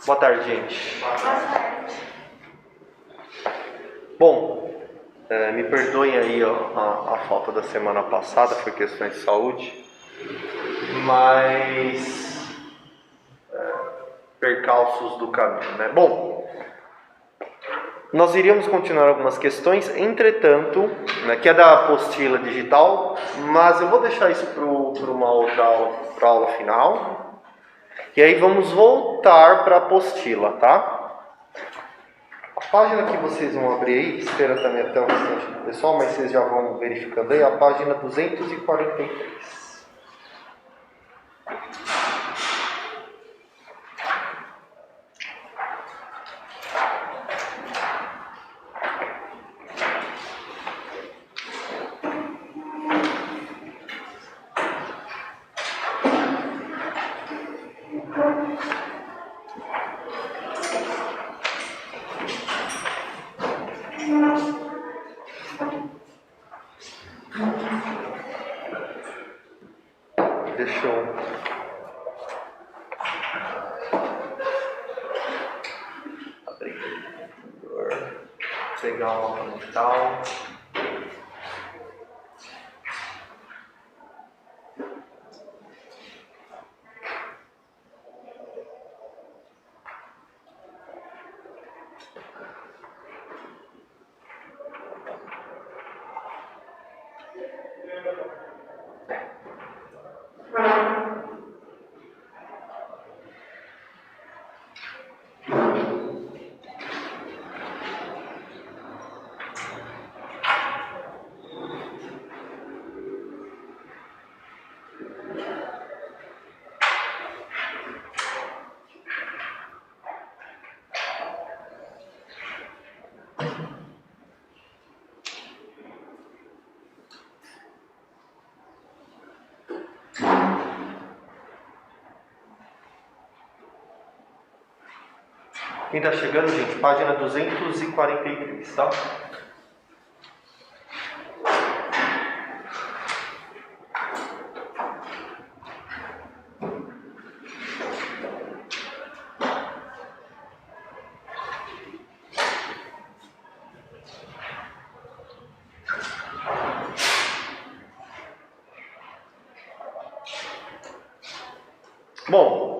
Boa tarde, gente. Boa tarde. Bom, me perdoem aí a falta da semana passada, foi questões de saúde, mas percalços do caminho, né? Bom, nós iríamos continuar algumas questões, entretanto, né, que é da apostila digital, mas eu vou deixar isso para uma outra aula, para a aula final. E aí vamos voltar para a apostila, tá? A página que vocês vão abrir aí, espera também até o restante do pessoal, mas vocês já vão verificando aí, a página 243. Deixa eu abrir aqui, pegar uma mapa mental. Quem está chegando, gente, página 243, tá? Bom,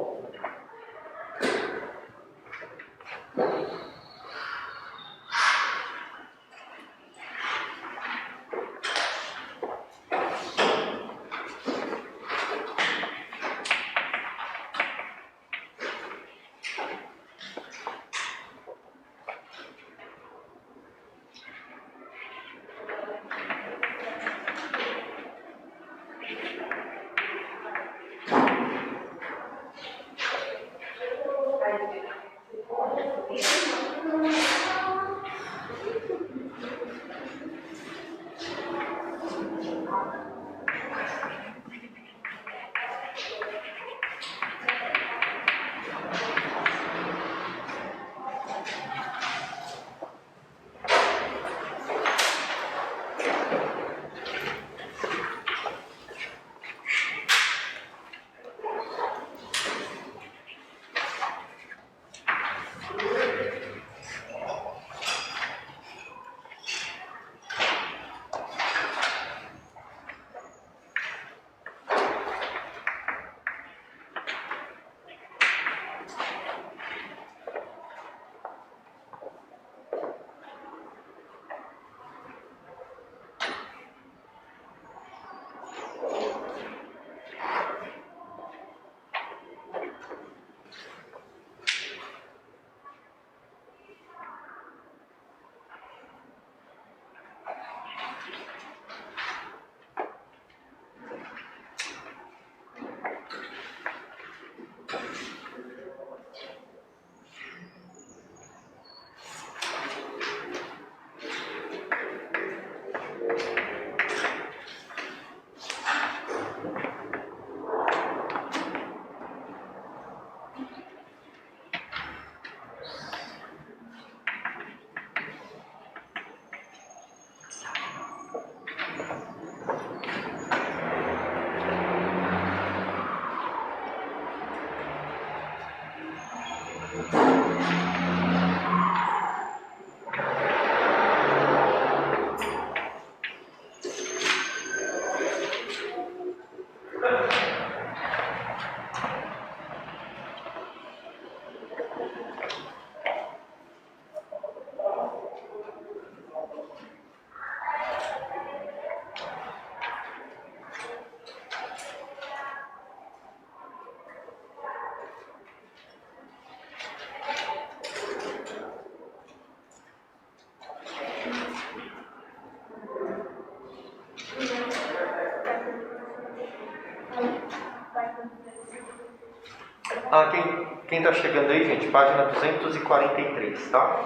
Quem está chegando aí, gente, página 243, tá?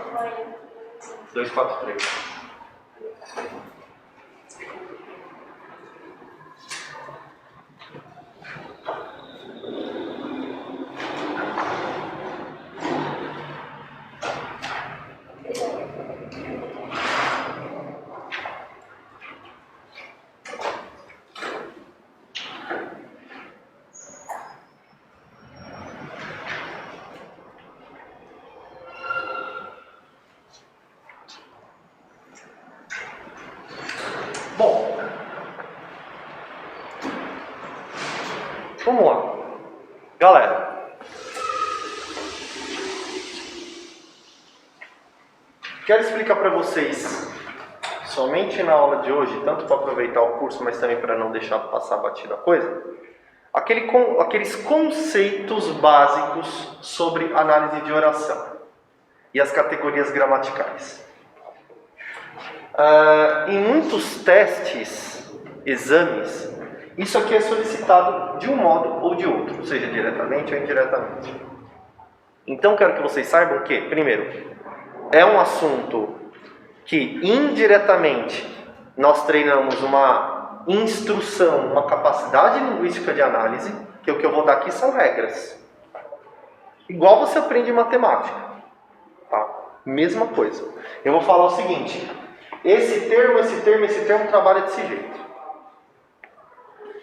243. Bom, vamos lá. Galera, quero explicar para vocês, somente na aula de hoje, tanto para aproveitar o curso, mas também para não deixar passar batida a coisa, aqueles conceitos básicos sobre análise de oração e as categorias gramaticais. Em muitos testes, exames, isso aqui é solicitado de um modo ou de outro, seja diretamente ou indiretamente. Então quero que vocês saibam que, primeiro, é um assunto que indiretamente nós treinamos uma instrução, uma capacidade linguística de análise, que o que eu vou dar aqui são regras. Igual você aprende matemática, tá? Mesma coisa. Eu vou falar o seguinte: esse termo trabalha desse jeito.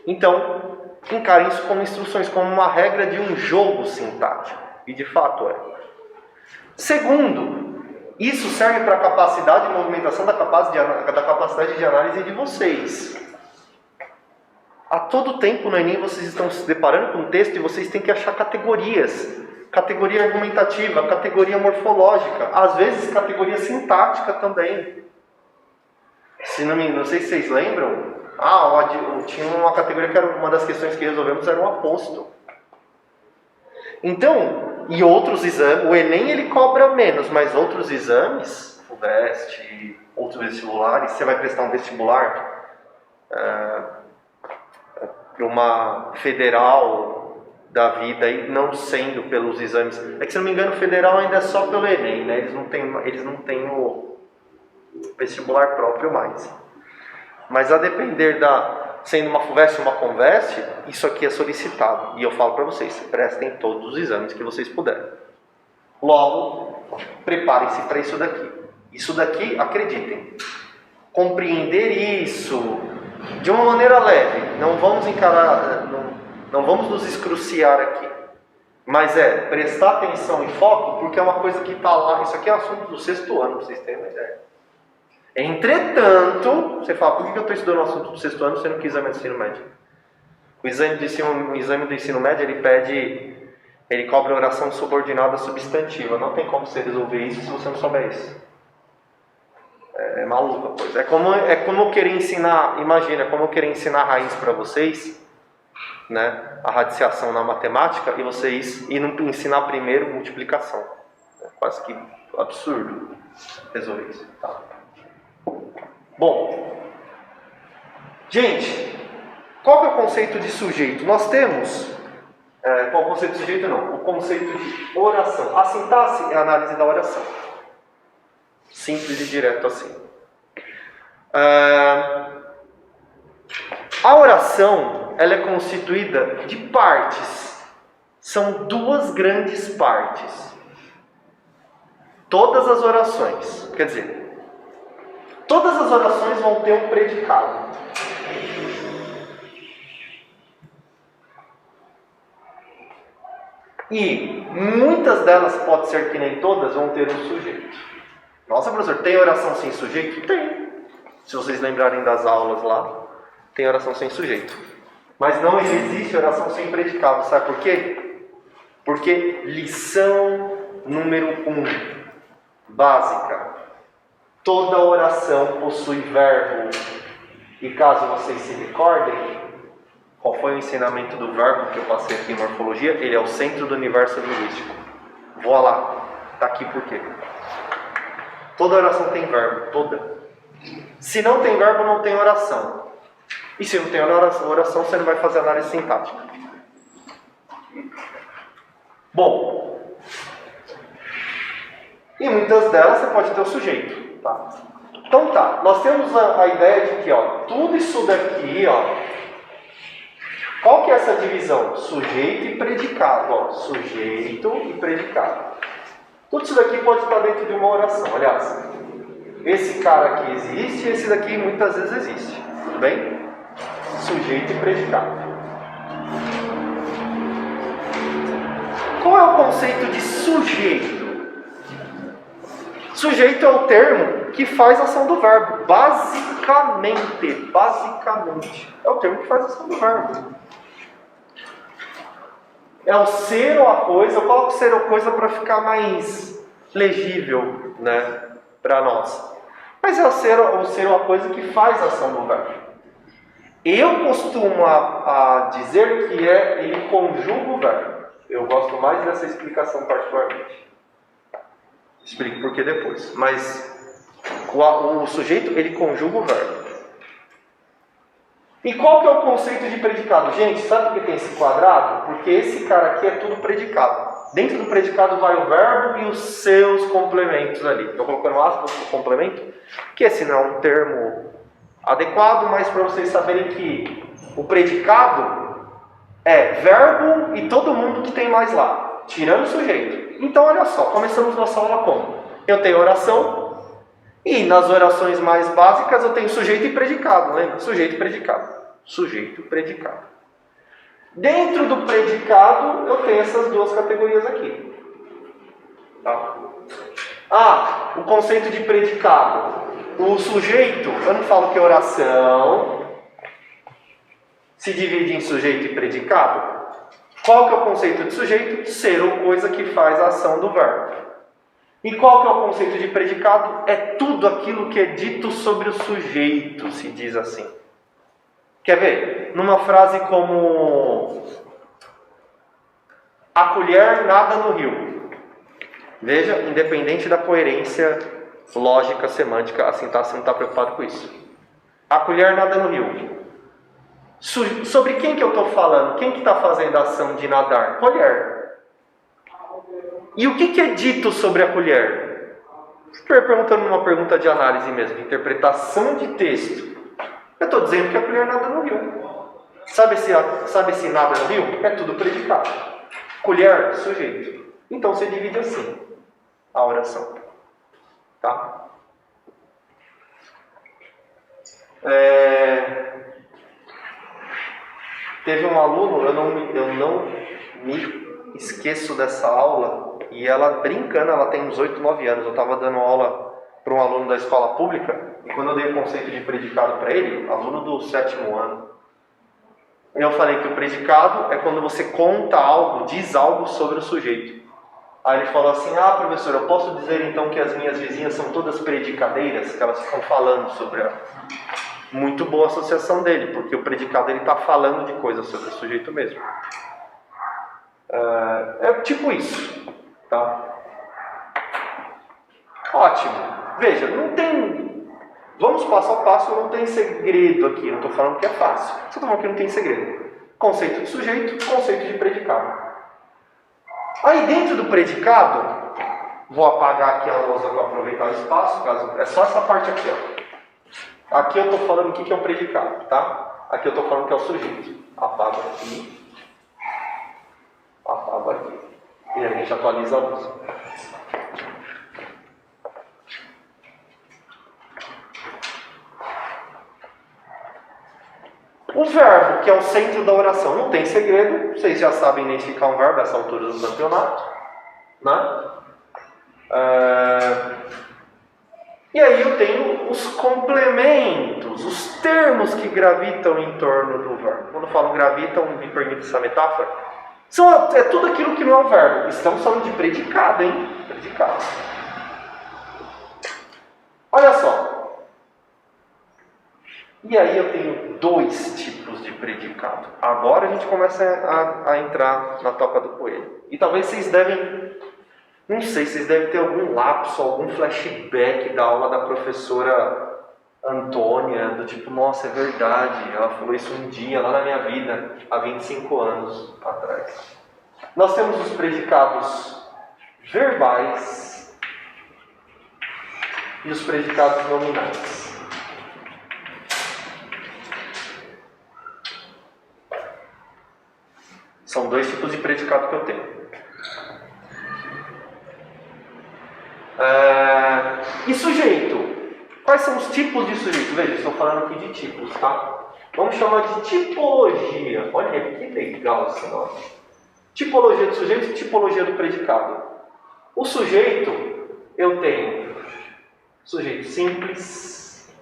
Então, encarem isso como instruções, como uma regra de um jogo sintático. E de fato é. Segundo, isso serve para a capacidade de movimentação da capacidade de análise de vocês. A todo tempo no Enem vocês estão se deparando com um texto e vocês têm que achar categorias. Categoria argumentativa, categoria morfológica, às vezes categoria sintática também. Não sei se vocês lembram, tinha uma categoria que era uma das questões que resolvemos, era um aposto. Então, e outros exames, o Enem ele cobra menos, mas outros exames, o VEST, outros vestibulares, você vai prestar um vestibular para uma federal da vida, e não sendo pelos exames. É que, se não me engano, o federal ainda é só pelo Enem, né? Eles não têm o vestibular próprio mais. Mas a depender sendo uma FUVEST ou uma CONVEST, isso aqui é solicitado. E eu falo para vocês, prestem todos os exames que vocês puderem. Logo, preparem-se para isso daqui. Isso daqui, acreditem, compreender isso de uma maneira leve. Não vamos encarar, não vamos nos excruciar aqui. Mas prestar atenção e foco, porque é uma coisa que está lá. Isso aqui é assunto do 6º ano, para vocês terem uma ideia. Entretanto, você fala, por que eu estou estudando o assunto do 6º ano sendo que o exame é do ensino médio? O exame do ensino médio, ele cobra oração subordinada substantiva. Não tem como você resolver isso se você não souber isso. É maluca a coisa. É como eu querer ensinar, imagina, como eu querer ensinar raiz para vocês, né, a radiciação na matemática, e não ensinar primeiro multiplicação. É quase que absurdo resolver isso. Tá? Bom, gente, qual que é o conceito de sujeito? Nós temos, qual o conceito de sujeito não? O conceito de oração. A sintaxe é a análise da oração. Simples e direto assim. A oração, ela é constituída de partes. São 2 grandes partes. Todas as orações, quer dizer, todas as orações vão ter um predicado. E muitas delas, pode ser que nem todas, vão ter um sujeito. Nossa, professor, tem oração sem sujeito? Tem. Se vocês lembrarem das aulas lá, tem oração sem sujeito. Mas não existe oração sem predicado. Sabe por quê? Porque lição número 1, básica. Toda oração possui verbo. E caso vocês se recordem, qual foi o ensinamento do verbo que eu passei aqui em morfologia? Ele é o centro do universo linguístico. Vou lá. Está aqui por quê? Toda oração tem verbo. Toda. Se não tem verbo, não tem oração. E se não tem oração, você não vai fazer análise sintática. Bom, e muitas delas você pode ter o sujeito. Tá? Então tá, nós temos a ideia de que tudo isso daqui, qual que é essa divisão? Sujeito e predicado. Sujeito e predicado. Tudo isso daqui pode estar dentro de uma oração. Aliás, esse cara aqui existe, esse daqui muitas vezes existe. Tudo bem? Sujeito e predicado. Qual é o conceito de sujeito? Sujeito é o termo que faz a ação do verbo. Basicamente. É o termo que faz a ação do verbo. É o ser ou a coisa. Eu coloco ser ou coisa para ficar mais legível, né, para nós. Mas é o ser ou a coisa que faz a ação do verbo. Eu costumo a dizer que ele conjuga o verbo. Eu gosto mais dessa explicação particularmente. Explico por que depois. Mas o sujeito, ele conjuga o verbo. E qual que é o conceito de predicado? Gente, sabe por que tem esse quadrado? Porque esse cara aqui é tudo predicado. Dentro do predicado vai o verbo e os seus complementos ali. Estou colocando aspas para o complemento, que esse não é um termo adequado, mas para vocês saberem que o predicado é verbo e todo mundo que tem mais lá, tirando o sujeito. Então, olha só, começamos nossa aula como? Eu tenho oração, e nas orações mais básicas eu tenho sujeito e predicado, lembra? Sujeito e predicado. Sujeito e predicado. Dentro do predicado, eu tenho essas duas categorias aqui. Tá? O conceito de predicado. O sujeito, eu não falo que oração se divide em sujeito e predicado. Qual que é o conceito de sujeito? Ser ou coisa que faz a ação do verbo. E qual que é o conceito de predicado? É tudo aquilo que é dito sobre o sujeito, se diz assim. Quer ver? Numa frase como: a colher nada no rio. Veja, independente da coerência lógica, semântica, a sintaxe não está preocupado com isso. A colher nada no rio. Sobre quem que eu estou falando? Quem que está fazendo a ação de nadar? Colher. E o que é dito sobre a colher? Estou perguntando uma pergunta de análise mesmo, de interpretação de texto. Eu estou dizendo que a colher nada no rio. Sabe se nada no rio? É tudo predicado. Colher, sujeito. Então você divide assim a oração. Tá? Teve um aluno, eu não me esqueço dessa aula, e ela brincando, ela tem uns 8, 9 anos, eu estava dando aula para um aluno da escola pública, e quando eu dei o conceito de predicado para ele, aluno do 7º ano, eu falei que o predicado é quando você conta algo, diz algo sobre o sujeito. Aí ele falou assim: professor, eu posso dizer então que as minhas vizinhas são todas predicadeiras, que elas ficam falando sobre ela. Muito boa associação dele, porque o predicado ele está falando de coisas sobre o sujeito mesmo. É tipo isso, tá? Ótimo. Veja, não tem... Vamos passo a passo, não tem segredo aqui. Não estou falando que é fácil. Só estou falando que não tem segredo. Conceito de sujeito, conceito de predicado. Aí dentro do predicado, vou apagar aqui a lousa para aproveitar o espaço, caso... É só essa parte aqui, ó. Aqui eu estou falando o que é o predicado, tá? Aqui eu estou falando que é o sujeito. Apago aqui. Apago aqui. E a gente atualiza a luz. O verbo, que é o centro da oração, não tem segredo. Vocês já sabem identificar um verbo a essa altura do campeonato, né? E aí eu tenho os complementos, os termos que gravitam em torno do verbo. Quando eu falo gravitam, me permite essa metáfora, é tudo aquilo que não é um verbo. Estamos falando de predicado, hein? Predicado. Olha só. E aí eu tenho 2 tipos de predicado. Agora a gente começa a entrar na toca do coelho. E talvez vocês devem... Não sei, vocês devem ter algum lapso, algum flashback da aula da professora Antônia, do tipo, nossa, é verdade, ela falou isso um dia lá na minha vida, há 25 anos atrás. Nós temos os predicados verbais e os predicados nominais. São dois tipos de predicado que eu tenho. E sujeito? Quais são os tipos de sujeito? Veja, estou falando aqui de tipos, tá? Vamos chamar de tipologia. Olha que legal esse nome. Tipologia do sujeito e tipologia do predicado. O sujeito, eu tenho sujeito simples,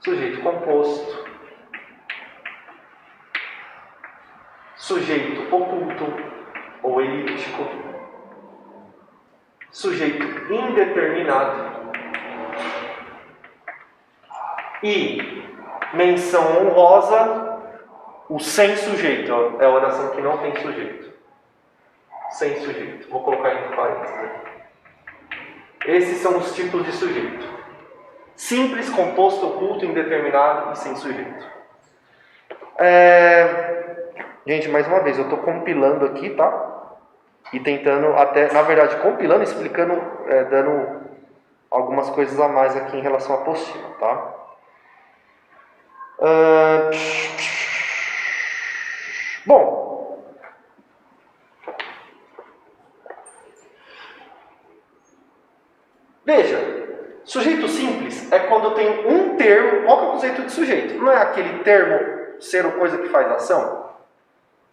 sujeito composto, sujeito oculto ou elíptico, sujeito indeterminado e menção honrosa, o sem sujeito. É a oração que não tem sujeito. Sem sujeito. Vou colocar entre parênteses aqui. Esses são os tipos de sujeito. Simples, composto, oculto, indeterminado e sem sujeito. Gente, mais uma vez, eu estou compilando aqui, tá? E tentando até, na verdade, compilando, explicando, dando algumas coisas a mais aqui em relação à apostila, tá? Bom, veja, sujeito simples é quando eu tenho um termo. Qual que é o conceito de sujeito? Não é aquele termo ser ou coisa que faz ação?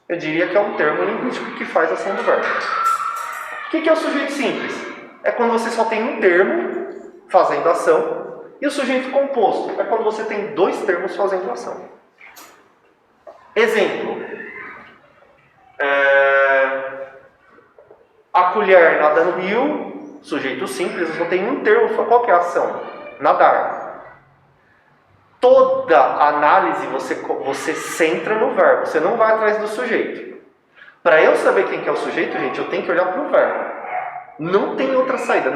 Eu diria que é um termo linguístico que faz a ação do verbo. O que é o sujeito simples? É quando você só tem um termo fazendo ação. E o sujeito composto é quando você tem dois termos fazendo ação. Exemplo. A colher nada no rio. Sujeito simples, eu só tenho um termo. Qual que é a ação? Nadar. Toda análise você centra no verbo. Você não vai atrás do sujeito. Para eu saber quem que é o sujeito, gente, eu tenho que olhar para o verbo. Não tem outra saída.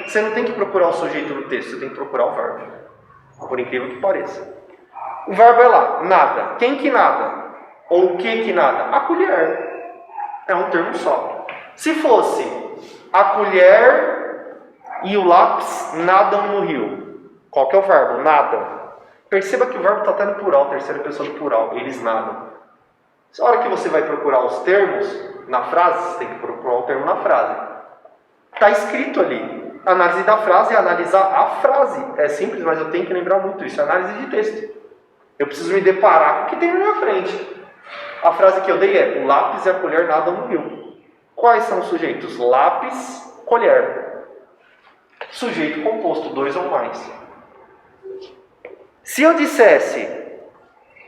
Você não tem que procurar o sujeito no texto, você tem que procurar o verbo. Por incrível que pareça. O verbo é lá, nada. Quem que nada? Ou o que nada? A colher. É um termo só. Se fosse a colher e o lápis nadam no rio. Qual que é o verbo? Nadam. Perceba que o verbo está até no plural, terceira pessoa do plural. Eles nadam. Na hora que você vai procurar os termos na frase, você tem que procurar o termo na frase. Está escrito ali. Análise da frase é analisar a frase. É simples, mas eu tenho que lembrar muito isso. É análise de texto. Eu preciso me deparar com o que tem na minha frente. A frase que eu dei é: o lápis e a colher nadam no rio. Quais são os sujeitos? Lápis, colher. Sujeito composto, dois ou mais. Se eu dissesse: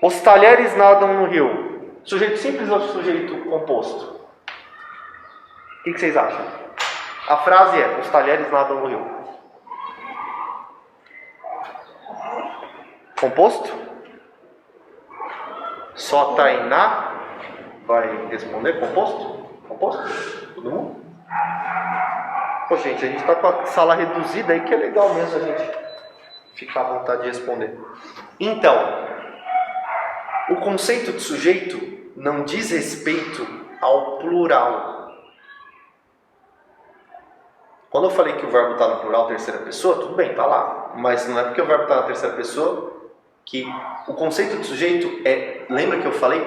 os talheres nadam no rio. Sujeito simples ou sujeito composto? O que vocês acham? A frase é: os talheres nadam no rio. Composto? Só Tainá vai responder composto? Composto? Todo mundo? Pô, gente, a gente está com a sala reduzida aí, que é legal mesmo a gente ficar à vontade de responder. Então, o conceito de sujeito não diz respeito ao plural. Quando eu falei que o verbo está no plural, terceira pessoa, tudo bem, está lá. Mas não é porque o verbo está na terceira pessoa que o conceito de sujeito é... Lembra que eu falei?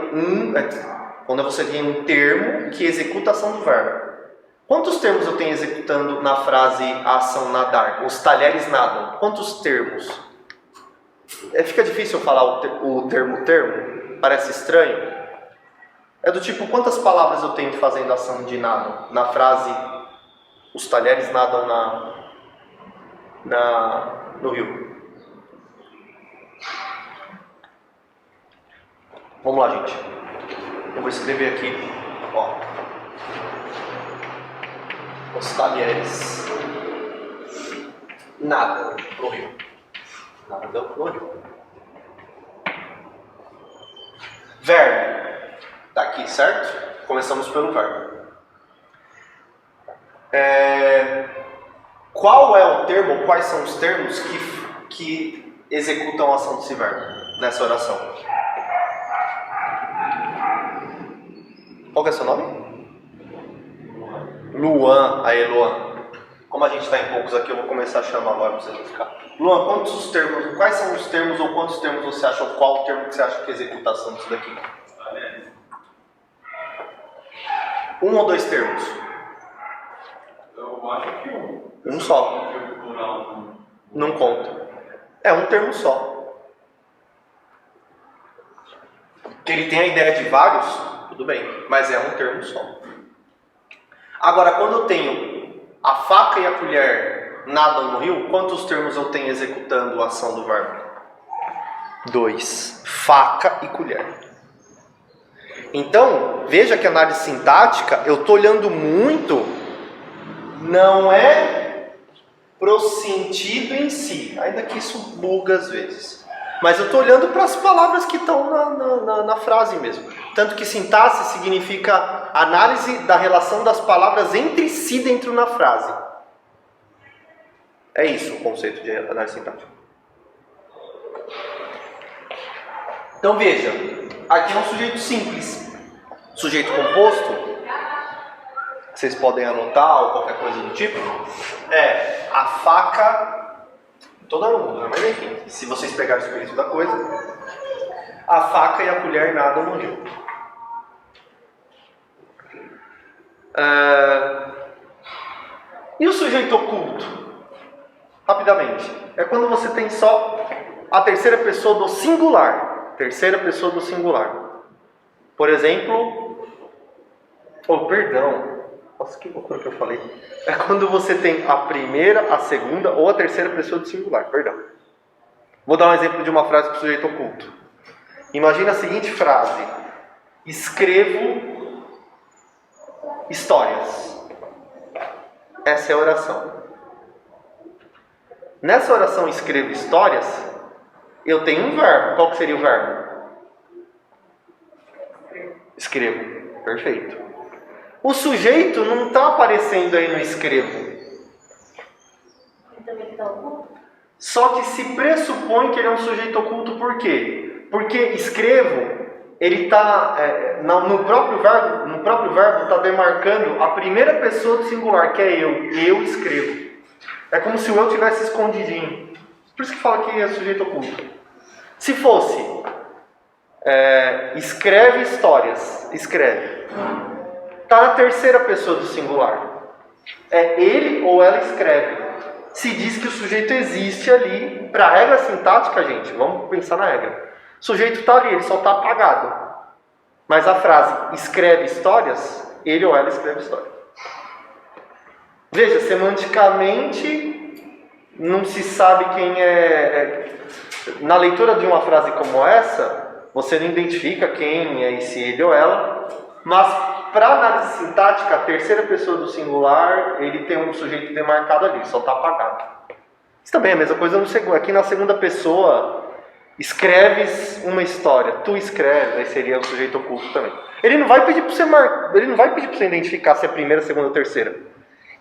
Quando você tem um termo que executa a ação do verbo. Quantos termos eu tenho executando na frase a ação nadar? Os talheres nadam. Quantos termos? Fica difícil eu falar o termo? Parece estranho? É do tipo, quantas palavras eu tenho fazendo a ação de nado? Na frase... Os talheres nadam no rio. Vamos lá, gente. Eu vou escrever aqui. Ó. Os talheres nadam no rio. Nadam no rio. Verbo. Tá aqui, certo? Começamos pelo verbo. Qual é o termo, quais são os termos que executam a ação desse verbo nessa oração? Qual que é o seu nome? Luan, aí Luan. Como a gente está em poucos aqui, eu vou começar a chamar agora para vocês ficar. Luan, quais são os termos ou quantos termos você acha, ou qual o termo que você acha que é executação disso daqui? Um ou dois termos? Eu acho que um. Um só. Não conta. É um termo só. Que ele tem a ideia de vários, tudo bem, mas é um termo só. Agora, quando eu tenho a faca e a colher nadam no rio, quantos termos eu tenho executando a ação do verbo? 2. Faca e colher. Então, veja que a análise sintática, eu estou olhando muito, não é pro sentido em si, ainda que isso buga às vezes. Mas eu estou olhando para as palavras que estão na frase mesmo. Tanto que sintaxe significa análise da relação das palavras entre si dentro da frase. É isso o conceito de análise sintática. Então veja, aqui é um sujeito simples. Sujeito composto, vocês podem anotar ou qualquer coisa do tipo, é a faca, todo mundo, né? Mas enfim, se vocês pegarem o espírito da coisa, a faca e a colher nadam no rio. E o sujeito oculto? Rapidamente, é quando você tem só a terceira pessoa do singular. Terceira pessoa do singular. Por exemplo, nossa, que loucura que eu falei. É quando você tem a primeira, a segunda ou a terceira pessoa do singular, perdão. Vou dar um exemplo de uma frase para o sujeito oculto. Imagina a seguinte frase: escrevo histórias. Essa é a oração. Nessa oração escrevo histórias, eu tenho um verbo. Qual que seria o verbo? Escrevo. Perfeito. O sujeito não está aparecendo aí no escrevo. Só que se pressupõe que ele é um sujeito oculto, por quê? Porque escrevo, ele está no próprio verbo está demarcando a primeira pessoa do singular, que é eu. Eu escrevo. É como se o eu tivesse escondidinho. Por isso que fala que é sujeito oculto. Se fosse escreve histórias, escreve. Está na terceira pessoa do singular. É ele ou ela escreve. Se diz que o sujeito existe ali. Para a regra sintática, gente, vamos pensar na regra. O sujeito está ali, ele só está apagado. Mas a frase escreve histórias, ele ou ela escreve histórias. Veja, semanticamente não se sabe quem é. Na leitura de uma frase como essa, você não identifica quem é esse ele ou ela, mas para análise sintática, a terceira pessoa do singular, ele tem um sujeito demarcado ali, só está apagado. Isso também é a mesma coisa aqui na segunda pessoa, escreves uma história, tu escreves, aí seria o sujeito oculto também. Ele não vai pedir para você identificar se é primeira, segunda ou terceira.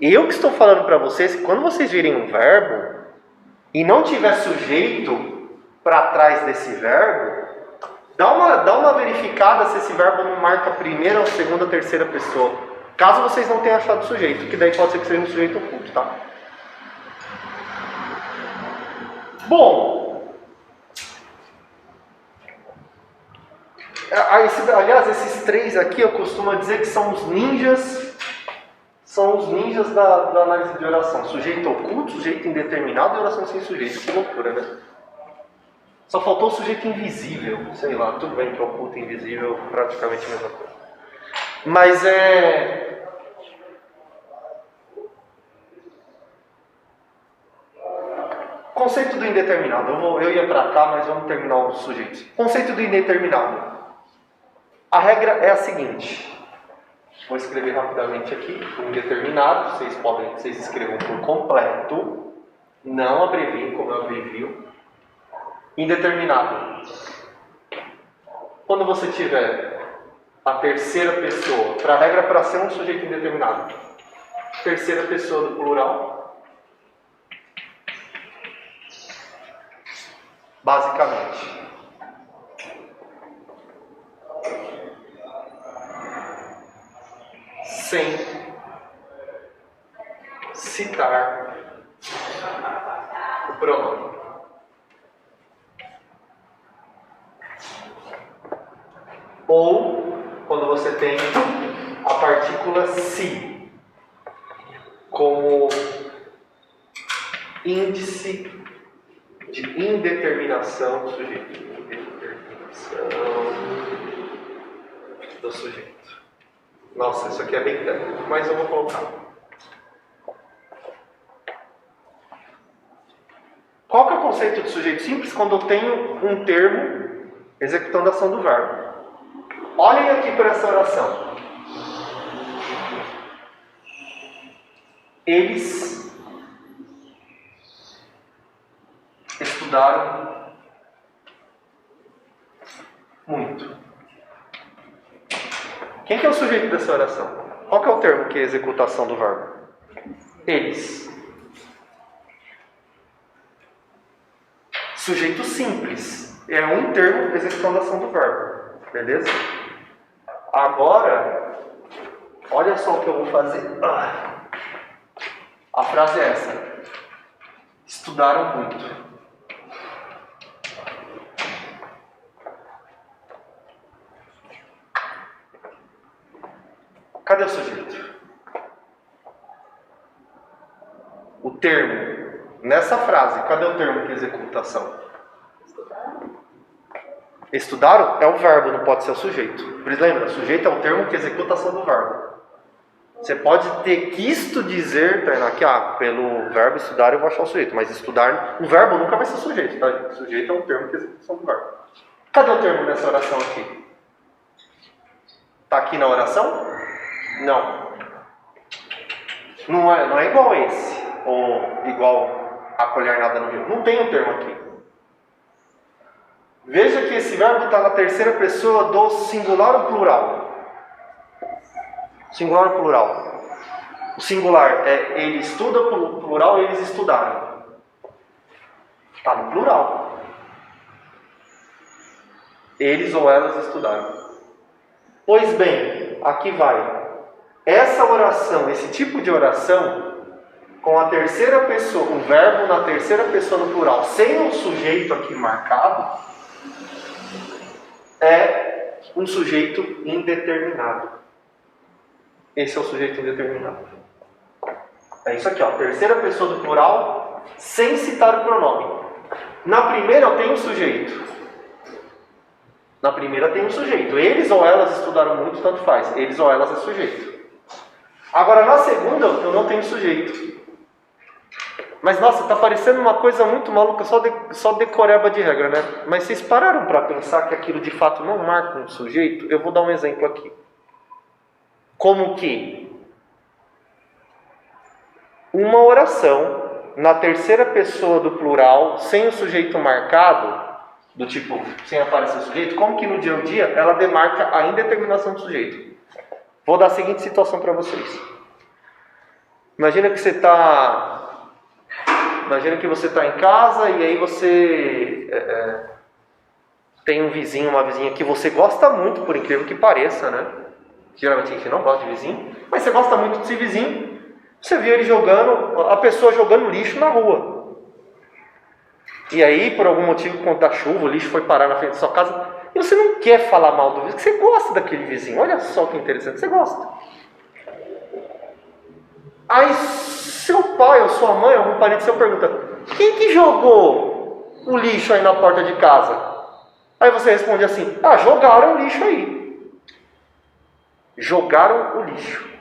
Eu que estou falando para vocês que quando vocês virem um verbo e não tiver sujeito para trás desse verbo, dá uma verificada se esse verbo não marca a primeira, ou segunda ou terceira pessoa. Caso vocês não tenham achado sujeito, que daí pode ser que seja um sujeito oculto, tá? Bom, aliás, esses três aqui eu costumo dizer que são os ninjas da análise de oração. Sujeito oculto, sujeito indeterminado e oração sem sujeito. Que loucura, né? Só faltou o sujeito invisível, sei lá, tudo bem que oculto e invisível, praticamente a mesma coisa. Mas conceito do indeterminado. Eu ia para cá, mas vamos terminar os sujeitos. Conceito do indeterminado. A regra é a seguinte. Vou escrever rapidamente aqui. O indeterminado, vocês escrevam por completo. Não abreviem como eu abrevio. Indeterminado. Quando você tiver a terceira pessoa, para a regra para ser um sujeito indeterminado, terceira pessoa do plural, basicamente, sem citar o pronome. Ou quando você tem a partícula se como índice de indeterminação do sujeito. Indeterminação do sujeito. Nossa, isso aqui é bem técnico, mas eu vou colocar. Qual que é o conceito de sujeito simples quando eu tenho um termo executando a ação do verbo? Olhem aqui para essa oração. Eles estudaram muito. Quem que é o sujeito dessa oração? Qual que é o termo que é a executação do verbo? Eles. Sujeito simples. É um termo executando a ação do verbo. Beleza? Agora, olha só o que eu vou fazer. A frase é essa. Estudaram muito. Cadê o sujeito? O termo. Nessa frase, cadê o termo que executa a ação? Estudaram é o verbo, não pode ser o sujeito. Por isso lembra, o sujeito é o termo que executa a ação do verbo. Você pode ter quisto dizer, que pelo verbo estudar eu vou achar o sujeito. Mas estudar, o verbo nunca vai ser sujeito, tá? O sujeito é o termo que executa a ação do verbo. Cadê o termo nessa oração aqui? Está aqui na oração? Não. Não é igual esse. Ou igual a colher nada no rio. Não tem um termo aqui. Veja que esse verbo está na terceira pessoa do singular ou plural? Singular ou plural? O singular é ele estuda, o plural eles estudaram. Está no plural. Eles ou elas estudaram. Pois bem, aqui vai. Essa oração, esse tipo de oração, com a terceira pessoa, o verbo na terceira pessoa no plural, sem o sujeito aqui marcado, é um sujeito indeterminado. Esse é o sujeito indeterminado. É isso aqui, ó, terceira pessoa do plural, sem citar o pronome. Na primeira eu tenho um sujeito. Na primeira tem um sujeito. Eles ou elas estudaram muito, tanto faz. Eles ou elas é sujeito. Agora, na segunda, eu não tenho sujeito. Mas, nossa, está parecendo uma coisa muito maluca, só decoreba de regra, né? Mas vocês pararam para pensar que aquilo de fato não marca um sujeito? Eu vou dar um exemplo aqui. Como que uma oração na terceira pessoa do plural, sem o sujeito marcado, do tipo, sem aparecer o sujeito, como que no dia a dia ela demarca a indeterminação do sujeito? Vou dar a seguinte situação para vocês. Imagina que você está em casa e aí você tem um vizinho, uma vizinha que você gosta muito, por incrível que pareça, né? Geralmente a gente não gosta de vizinho, mas você gosta muito desse vizinho. Você viu ele a pessoa jogando lixo na rua. E aí, por algum motivo, quando dá chuva, o lixo foi parar na frente da sua casa. E você não quer falar mal do vizinho, porque você gosta daquele vizinho. Olha só que interessante, você gosta. Aí seu pai ou sua mãe, algum parente seu pergunta: quem que jogou o lixo aí na porta de casa? Aí você responde assim: jogaram o lixo aí. Jogaram o lixo.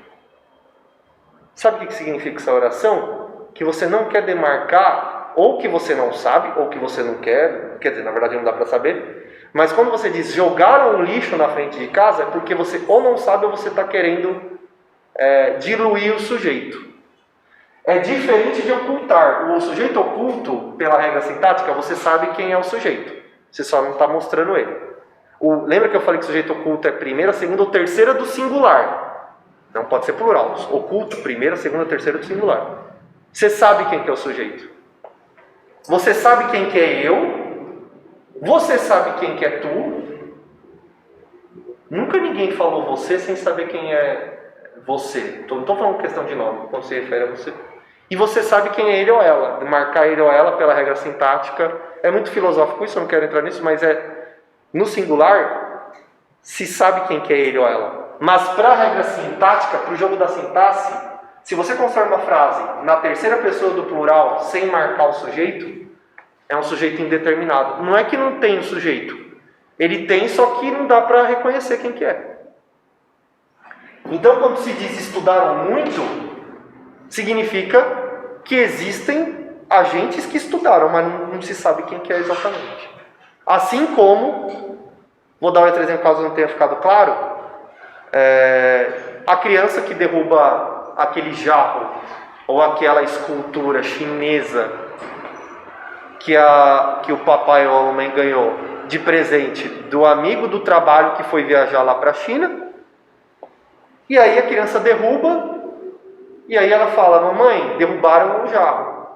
Sabe o que significa essa oração? Que você não quer demarcar, ou que você não sabe, ou que você não quer. Quer dizer, na verdade não dá para saber. Mas quando você diz jogaram o lixo na frente de casa, é porque você ou não sabe ou você está querendo diluir o sujeito. É diferente de ocultar. O sujeito oculto, pela regra sintática, você sabe quem é o sujeito. Você só não está mostrando ele. Lembra que eu falei que o sujeito oculto é primeira, segunda ou terceira do singular. Não pode ser plural. Oculto, primeira, segunda, terceira do singular. Você sabe quem que é o sujeito. Você sabe quem que é eu. Você sabe quem que é tu. Nunca ninguém falou você sem saber quem é você. Não estou falando questão de nome, quando se refere a você. E você sabe quem é ele ou ela. Marcar ele ou ela pela regra sintática. É muito filosófico isso, eu não quero entrar nisso, mas no singular, se sabe quem que é ele ou ela. Mas para a regra sintática, para o jogo da sintaxe, se você constrói uma frase na terceira pessoa do plural sem marcar o sujeito, é um sujeito indeterminado. Não é que não tem o sujeito. Ele tem, só que não dá para reconhecer quem que é. Então, quando se diz estudaram muito, significa que existem agentes que estudaram, mas não se sabe quem que é exatamente. Assim como, vou dar outro exemplo caso não tenha ficado claro, a criança que derruba aquele jarro ou aquela escultura chinesa que o papai ou a mamãe ganhou de presente do amigo do trabalho que foi viajar lá para a China, e aí a criança derruba, e aí ela fala: mamãe, derrubaram o jarro.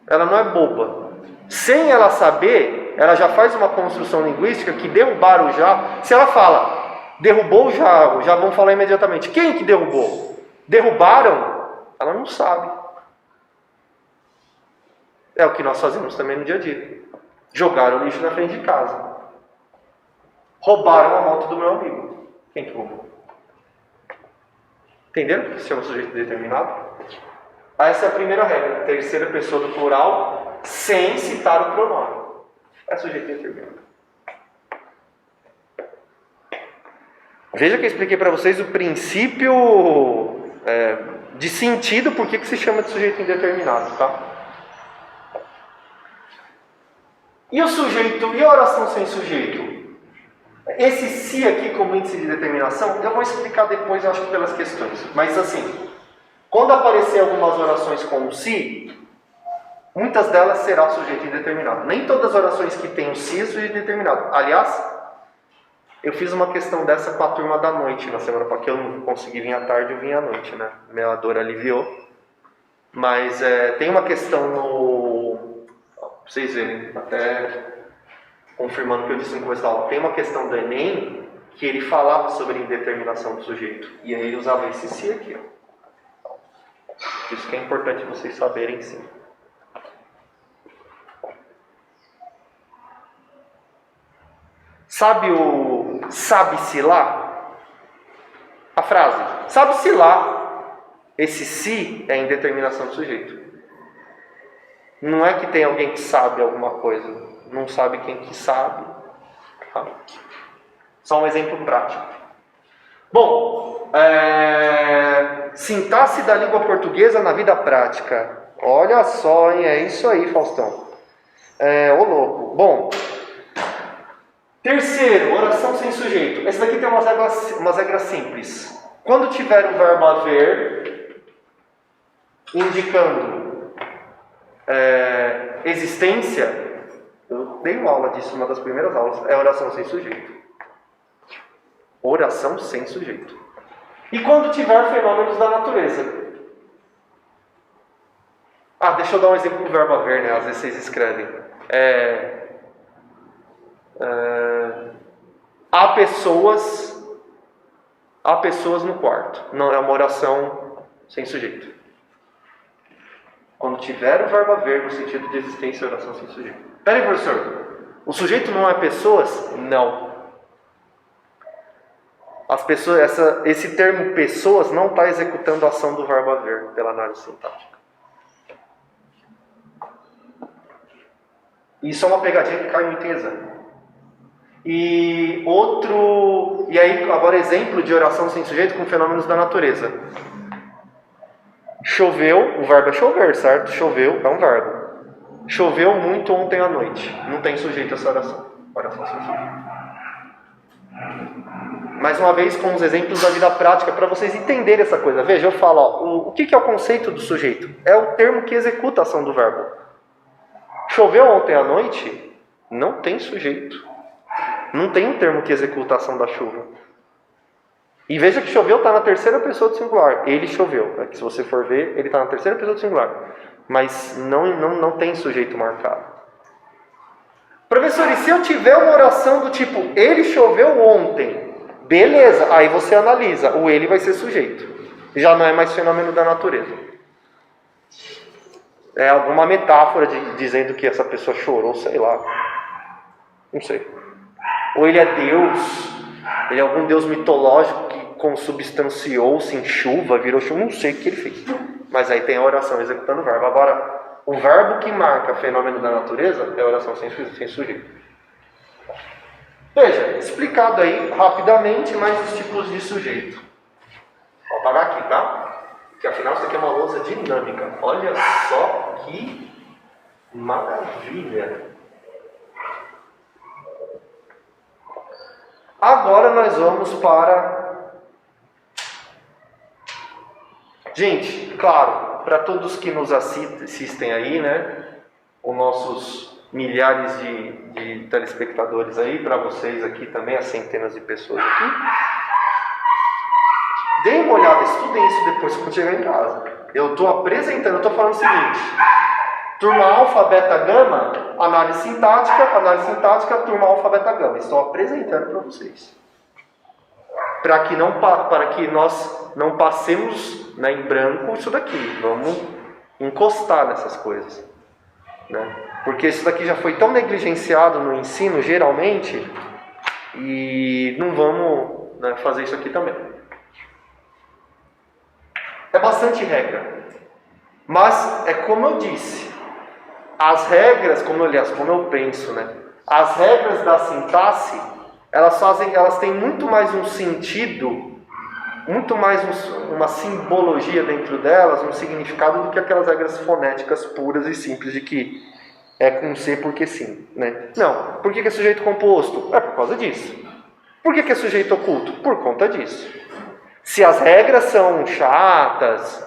Ela não é boba. Sem ela saber, ela já faz uma construção linguística que derrubaram o jarro. Se ela fala, derrubou o jarro, já vão falar imediatamente: quem que derrubou? Derrubaram? Ela não sabe. É o que nós fazemos também no dia a dia. Jogaram o lixo na frente de casa. Roubaram a moto do meu amigo. Quem que roubou? Entenderam que se chama sujeito determinado? Essa é a primeira regra. Terceira pessoa do plural, sem citar o pronome. É sujeito determinado. Veja que eu expliquei para vocês o princípio de sentido, por que se chama de sujeito indeterminado, tá? E o sujeito, e a oração sem sujeito? Esse se aqui como índice de determinação, eu vou explicar depois, eu acho que pelas questões. Mas assim, quando aparecer algumas orações com o se, muitas delas será sujeito indeterminado. Nem todas as orações que tem o se é sujeito indeterminado. Aliás, eu fiz uma questão dessa com a turma da noite na semana, porque eu não consegui vir à tarde, eu vim à noite, né? Minha dor aliviou. Mas tem uma questão no... Pra vocês verem, até confirmando o que eu disse no começo da aula. Tem uma questão do Enem que ele falava sobre indeterminação do sujeito. E aí ele usava esse se aqui, ó. Isso que é importante vocês saberem, sim. Sabe o sabe-se lá? A frase sabe-se lá. Esse se é indeterminação do sujeito. Não é que tem alguém que sabe alguma coisa. Não sabe quem que sabe. Tá? Só um exemplo prático. Bom, sintaxe da língua portuguesa na vida prática. Olha só, hein? É isso aí, Faustão. Ô louco. Bom, terceiro, oração sem sujeito. Esse daqui tem umas regras simples. Quando tiver o verbo haver, indicando existência, eu dei uma aula disso, uma das primeiras aulas, é oração sem sujeito. Oração sem sujeito. E quando tiver fenômenos da natureza. Deixa eu dar um exemplo do verbo haver, né? Às vezes vocês escrevem. Há pessoas no quarto. Não é uma oração sem sujeito. Quando tiver o verbo haver no sentido de existência, oração sem sujeito. Peraí, professor. O sujeito não é pessoas? Não. As pessoas, esse termo pessoas não está executando a ação do verbo haver pela análise sintática. Isso é uma pegadinha que cai muito em exame. E aí agora exemplo de oração sem sujeito com fenômenos da natureza. Choveu, o verbo é chover, certo? Choveu é um verbo. Choveu muito ontem à noite. Não tem sujeito essa oração. Oração sem sujeito. Mais uma vez com os exemplos da vida prática para vocês entenderem essa coisa. Veja, eu falo, o que é o conceito do sujeito? É o termo que executa a ação do verbo. Choveu ontem à noite? Não tem sujeito. Não tem um termo que executa a ação da chuva. E veja que choveu está na terceira pessoa do singular. Ele choveu. Se você for ver, ele está na terceira pessoa do singular. Mas não tem sujeito marcado. Professor, e se eu tiver uma oração do tipo, ele choveu ontem? Beleza, aí você analisa. O ele vai ser sujeito. já não é mais fenômeno da natureza. É alguma metáfora dizendo que essa pessoa chorou, sei lá. Não sei. Ou ele é Deus, ele é algum Deus mitológico que consubstanciou-se em chuva, virou chuva, não sei o que ele fez. Mas aí tem a oração executando o verbo. Agora, o verbo que marca fenômeno da natureza é a oração sem sujeito. Veja, explicado aí rapidamente mais os tipos de sujeito. Vou apagar aqui, tá? Porque afinal isso aqui é uma lousa dinâmica. Olha só que maravilha! Agora nós vamos para... Gente, claro, para todos que nos assistem aí, né? Os nossos milhares de telespectadores aí, para vocês aqui também, as centenas de pessoas aqui. Deem uma olhada, estudem isso depois quando chegar em casa. Eu estou apresentando, eu estou falando o seguinte: turma alfa, beta, gama, análise sintática, turma alfa, beta, gama. Estou apresentando para vocês. Para que nós não passemos, né, em branco isso daqui. Vamos encostar nessas coisas. Né? Porque isso daqui já foi tão negligenciado no ensino, geralmente, e não vamos, né, fazer isso aqui também. É bastante regra. Mas é como eu disse. As regras, como eu penso, né? As regras da sintaxe, elas têm muito mais um sentido, muito mais uma simbologia dentro delas, um significado do que aquelas regras fonéticas puras e simples de que é com C porque sim, né? Não. Por que é sujeito composto? É por causa disso. Por que é sujeito oculto? Por conta disso. Se as regras são chatas,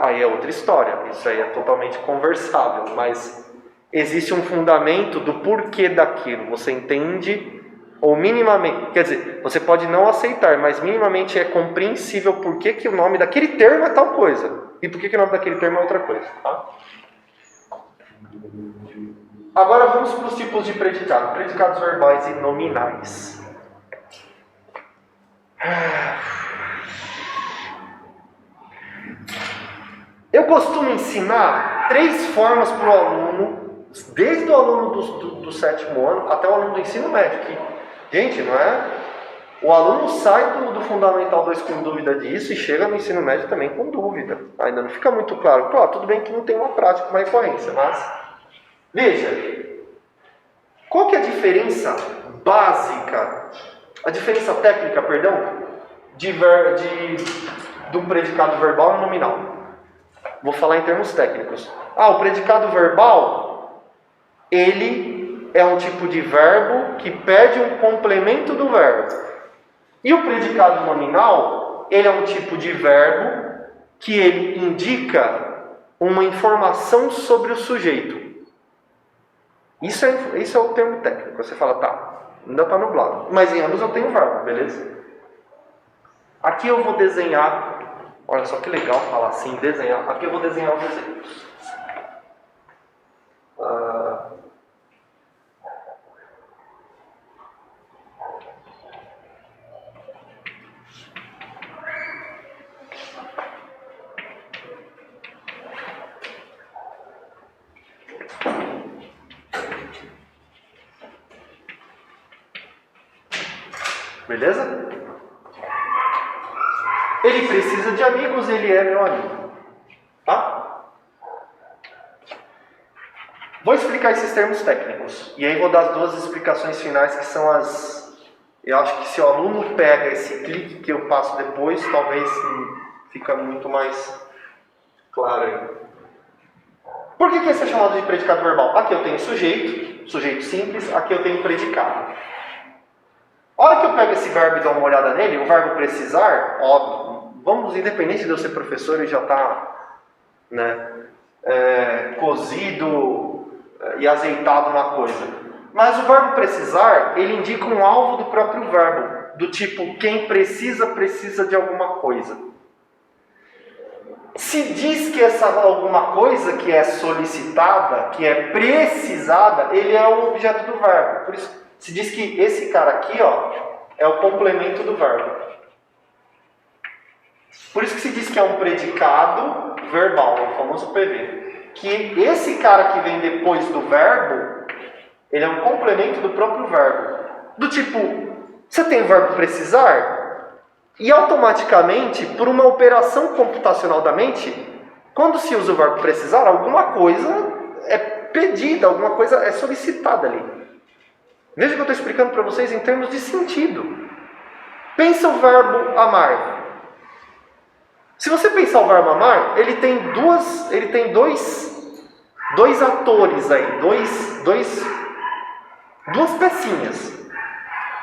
aí é outra história. Isso aí é totalmente conversável. Mas existe um fundamento do porquê daquilo. Você entende, ou minimamente... Quer dizer, você pode não aceitar, mas minimamente é compreensível por que o nome daquele termo é tal coisa. E por que o nome daquele termo é outra coisa. Tá? Agora vamos para os tipos de predicado. Predicados verbais e nominais. Eu costumo ensinar 3 formas para o aluno, desde o aluno do 7º ano até o aluno do ensino médio. Que, gente, não é? O aluno sai do Fundamental 2 com dúvida disso e chega no ensino médio também com dúvida. Ainda não fica muito claro. Claro, tudo bem que não tem uma prática, uma recorrência, mas... Veja, qual que é a diferença básica, a diferença técnica, perdão, do predicado verbal e nominal? Vou falar em termos técnicos. O predicado verbal, ele é um tipo de verbo que pede um complemento do verbo. E o predicado nominal, ele é um tipo de verbo que ele indica uma informação sobre o sujeito. Isso é o termo técnico. Você fala, tá, ainda está nublado. Mas em ambos eu tenho verbo, beleza? Aqui eu vou desenhar... Olha só que legal falar assim, desenhar. Aqui eu vou desenhar os exemplos. Beleza? Ele precisa de amigos, ele é meu amigo. Tá? Vou explicar esses termos técnicos. E aí vou dar as 2 explicações finais que são as... Eu acho que se o aluno pega esse clique que eu passo depois, talvez fica muito mais claro aí. Por que isso é chamado de predicado verbal? Aqui eu tenho sujeito simples, aqui eu tenho predicado. A hora que eu pego esse verbo e dou uma olhada nele, o verbo precisar, óbvio, independente de eu ser professor, ele já está, né, cozido e azeitado na coisa. Mas o verbo precisar, ele indica um alvo do próprio verbo, do tipo, quem precisa de alguma coisa. Se diz que essa alguma coisa que é solicitada, que é precisada, ele é o objeto do verbo. Por isso, se diz que esse cara aqui, ó, é o complemento do verbo. Por isso que se diz que é um predicado verbal, o famoso PV. Que esse cara que vem depois do verbo, ele é um complemento do próprio verbo. Do tipo, você tem o verbo precisar? E automaticamente, por uma operação computacional da mente, quando se usa o verbo precisar, alguma coisa é pedida, alguma coisa é solicitada ali. Veja que eu estou explicando para vocês em termos de sentido. Pensa o verbo amar. Se você pensar o verbo amar, ele tem dois atores aí, duas pecinhas.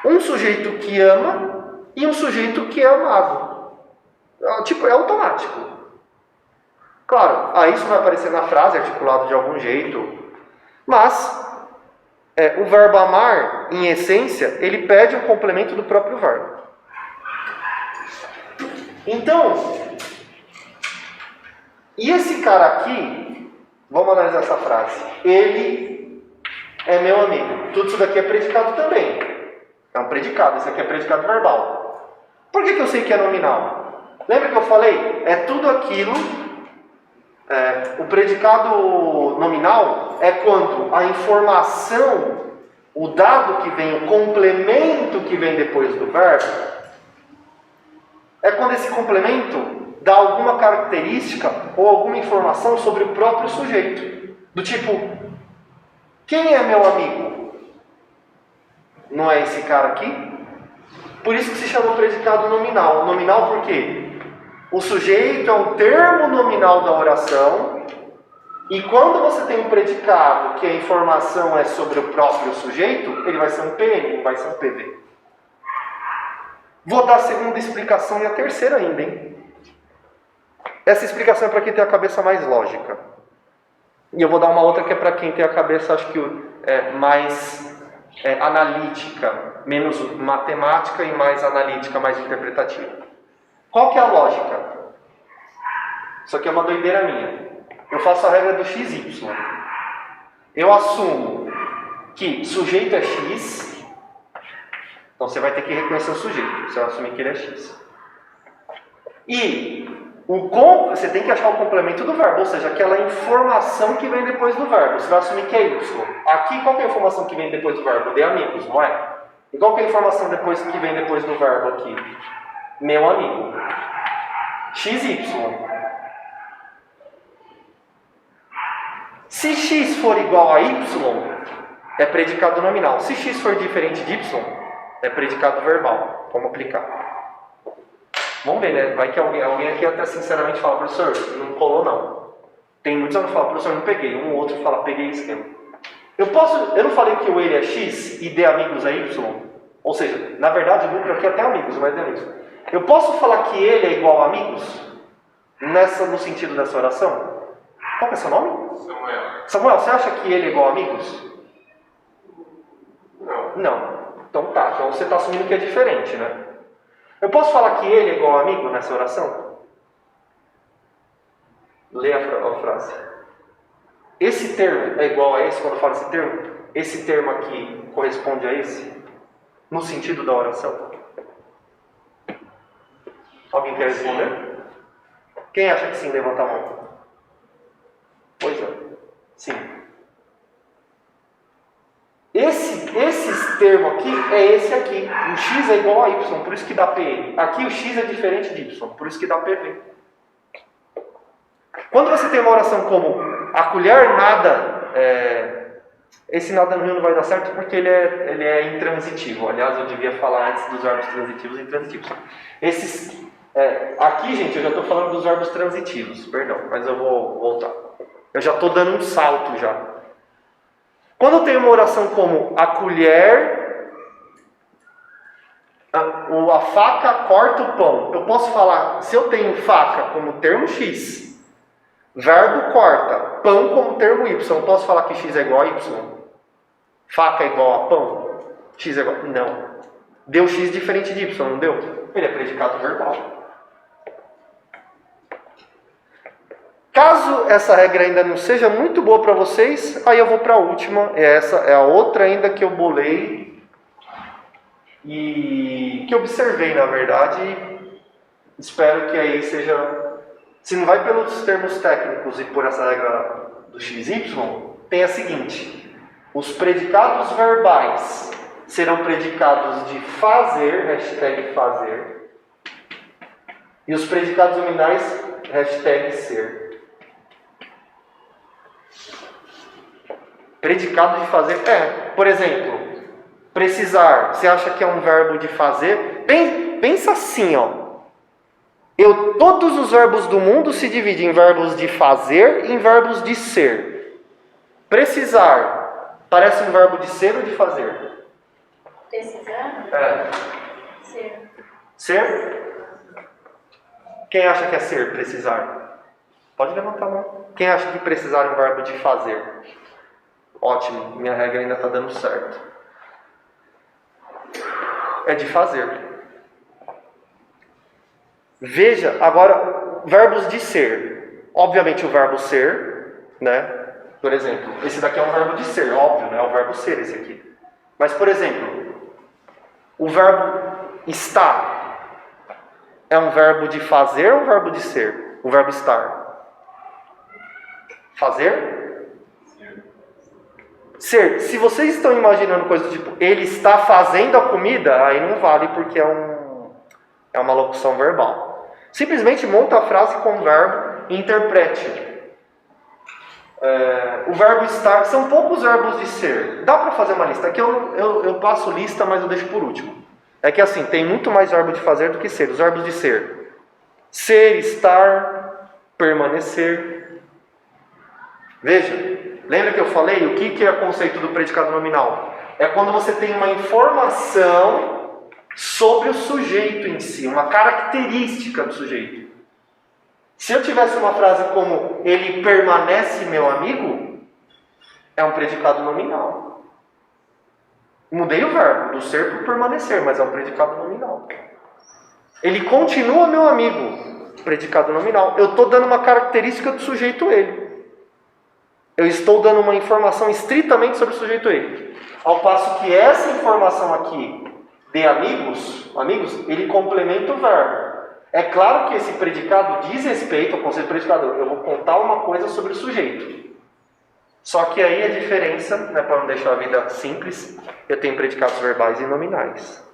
Um sujeito que ama e um sujeito que é amado. Tipo, é automático. Claro, aí isso vai aparecer na frase, articulado de algum jeito. Mas, o verbo amar, em essência, ele pede um complemento do próprio verbo. Então, e esse cara aqui, vamos analisar essa frase. Ele é meu amigo. Tudo isso daqui é predicado também. É um predicado, isso aqui é predicado verbal. Por que eu sei que é nominal? Lembra que eu falei? É tudo aquilo. O predicado nominal é quando a informação, o dado que vem, o complemento que vem depois do verbo, é quando esse complemento dá alguma característica ou alguma informação sobre o próprio sujeito. Do tipo, quem é meu amigo? Não é esse cara aqui? Por isso que se chama predicado nominal. Nominal por quê? O sujeito é um termo nominal da oração, e quando você tem um predicado que a informação é sobre o próprio sujeito, ele vai ser um PN, vai ser um PV. Vou dar a segunda explicação e a terceira ainda, hein? Essa explicação é para quem tem a cabeça mais lógica. E eu vou dar uma outra que é para quem tem a cabeça, acho que mais analítica, menos matemática e mais analítica, mais interpretativa. Qual que é a lógica? Isso aqui é uma doideira minha. Eu faço a regra do XY. Eu assumo que sujeito é X, então você vai ter que reconhecer o sujeito. Você vai assumir que ele é X. E você tem que achar o complemento do verbo, ou seja, aquela informação que vem depois do verbo. Você vai assumir que é Y. Aqui, qual que é a informação que vem depois do verbo? De amigos, não é? E qual que é a informação que vem depois do verbo aqui? Meu amigo. XY. Se X for igual a Y, é predicado nominal. Se X for diferente de Y, é predicado verbal. Vamos aplicar. Vamos ver, né? Vai que alguém aqui até sinceramente fala, professor, não colou não. Tem muitos alunos que falam, professor, não peguei. Um ou outro fala, peguei esse esquema. Eu não falei que o ele é X e de amigos é Y? Ou seja, na verdade o núcleo aqui é até amigos, mas é amigos. Eu posso falar que ele é igual a amigos? No sentido dessa oração? Qual que é seu nome? Samuel. Samuel, você acha que ele é igual a amigos? Não. Não. Então tá, então você está assumindo que é diferente, né? Eu posso falar que ele é igual a amigo nessa oração? Lê a frase. Esse termo é igual a esse quando eu falo esse termo? Esse termo aqui corresponde a esse? No sentido da oração? Alguém quer responder? Quem acha que sim? Levanta a mão. Pois é. Sim. Esse termo aqui é esse aqui. O X é igual a Y, por isso que dá PN. Aqui o X é diferente de Y, por isso que dá PV. Quando você tem uma oração como a colher nada, esse nada no rio não vai dar certo porque ele é intransitivo. Aliás, eu devia falar antes dos verbos transitivos e intransitivos. Aqui, gente, eu já estou falando dos verbos transitivos, perdão, mas eu vou voltar. Eu já estou dando um salto já. Quando eu tenho uma oração como a colher, a faca corta o pão, eu posso falar, se eu tenho faca como termo X, verbo corta, pão como termo Y, eu posso falar que X é igual a Y? Faca é igual a pão? X é igual a... Não. Deu X diferente de Y, não deu? Ele é predicado verbal. Caso essa regra ainda não seja muito boa para vocês, aí eu vou para a última. Essa é a outra ainda que eu bolei e que observei, na verdade. Espero que aí seja se não vai pelos termos técnicos e por essa regra do XY, tem a seguinte: os predicados verbais serão predicados de fazer, hashtag fazer, e os predicados nominais, hashtag ser. Predicado de fazer, por exemplo, precisar, você acha que é um verbo de fazer? Pensa assim, ó. Todos os verbos do mundo se dividem em verbos de fazer e em verbos de ser. Precisar, parece um verbo de ser ou de fazer? Precisar? Ser. Ser? Quem acha que é ser, precisar? Pode levantar a mão. Quem acha que precisar é um verbo de fazer? Ótimo, minha regra ainda está dando certo. É de fazer. Veja, agora, verbos de ser. Obviamente o verbo ser, né? Por exemplo, esse daqui é um verbo de ser, óbvio, né? É o verbo ser esse aqui. Mas, por exemplo, o verbo estar é um verbo de fazer ou um verbo de ser? O verbo estar. Fazer? Ser. Se vocês estão imaginando coisas do tipo, ele está fazendo a comida, aí não vale porque é uma locução verbal. Simplesmente monta a frase com o verbo e interprete. O verbo estar, são poucos verbos de ser. Dá para fazer uma lista. Aqui eu passo lista, mas eu deixo por último. É que assim, tem muito mais verbo de fazer do que ser. Os verbos de ser. Ser, estar, permanecer. Veja, lembra que eu falei o que é o conceito do predicado nominal? É quando você tem uma informação sobre o sujeito em si, uma característica do sujeito. Se eu tivesse uma frase como ele permanece meu amigo, é um predicado nominal. Mudei o verbo, do ser para o permanecer, mas é um predicado nominal. Ele continua meu amigo, predicado nominal. Eu estou dando uma característica do sujeito ele. Eu estou dando uma informação estritamente sobre o sujeito ele. Ao passo que essa informação aqui de amigos, ele complementa o verbo. É claro que esse predicado diz respeito ao conceito predicador. Eu vou contar uma coisa sobre o sujeito. Só que aí a diferença, né, para não deixar a vida simples, eu tenho predicados verbais e nominais.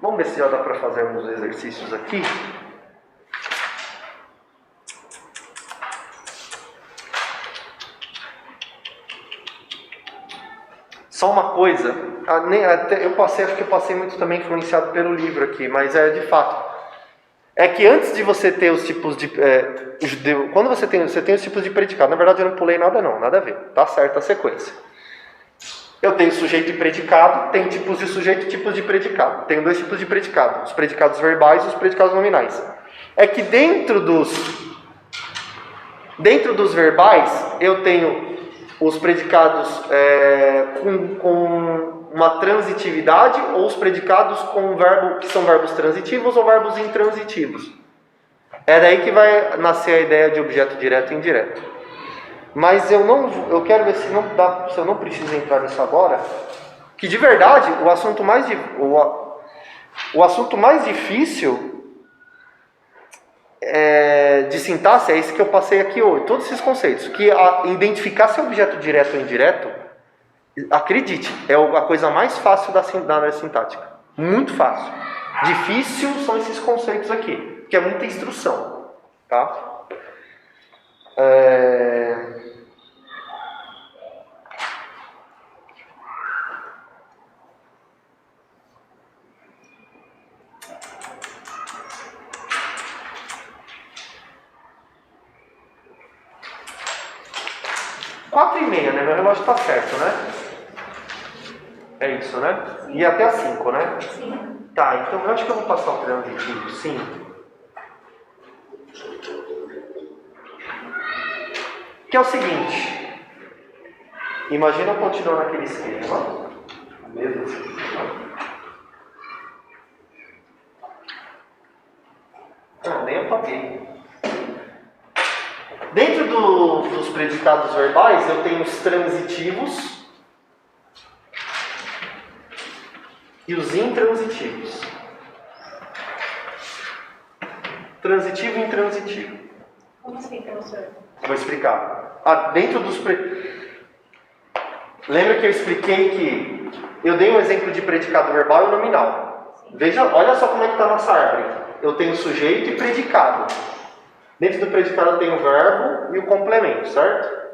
Vamos ver se já dá para fazer uns exercícios aqui. Só uma coisa, acho que eu passei muito também influenciado pelo livro aqui, mas é de fato. É que antes de você ter os tipos de... quando você tem os tipos de predicado, na verdade eu não pulei nada não, nada a ver, tá certo a sequência. Eu tenho sujeito e predicado, tenho tipos de sujeito e tipos de predicado. Tenho dois tipos de predicado, os predicados verbais e os predicados nominais. É que dentro dos verbais, eu tenho os predicados com uma transitividade ou os predicados com um verbo que são verbos transitivos ou verbos intransitivos. É daí que vai nascer a ideia de objeto direto e indireto. Mas eu quero ver se eu não preciso entrar nisso agora, que de verdade o assunto mais difícil de sintaxe é esse que eu passei aqui hoje, todos esses conceitos, que identificar se é objeto direto ou indireto, acredite, é a coisa mais fácil da área sintática, muito fácil. Difícil são esses conceitos aqui, que é muita instrução, tá? Quatro e meia, né? Meu relógio está certo, né? É isso, né? Sim. E até as 5, né? Sim. Tá, então eu acho que eu vou passar um transitivo, sim. Que é o seguinte. Imagina eu continuar naquele esquema. Mesmo assim. Nem apaguei. Dentro dos predicados verbais, eu tenho os transitivos e os intransitivos. Transitivo e intransitivo. Como assim, professor? Vou explicar. Dentro dos... Lembra que eu expliquei que eu dei um exemplo de predicado verbal e nominal. Veja, olha só como é que está a nossa árvore. Eu tenho sujeito e predicado. Dentro do predicado eu tenho o verbo e o complemento, certo?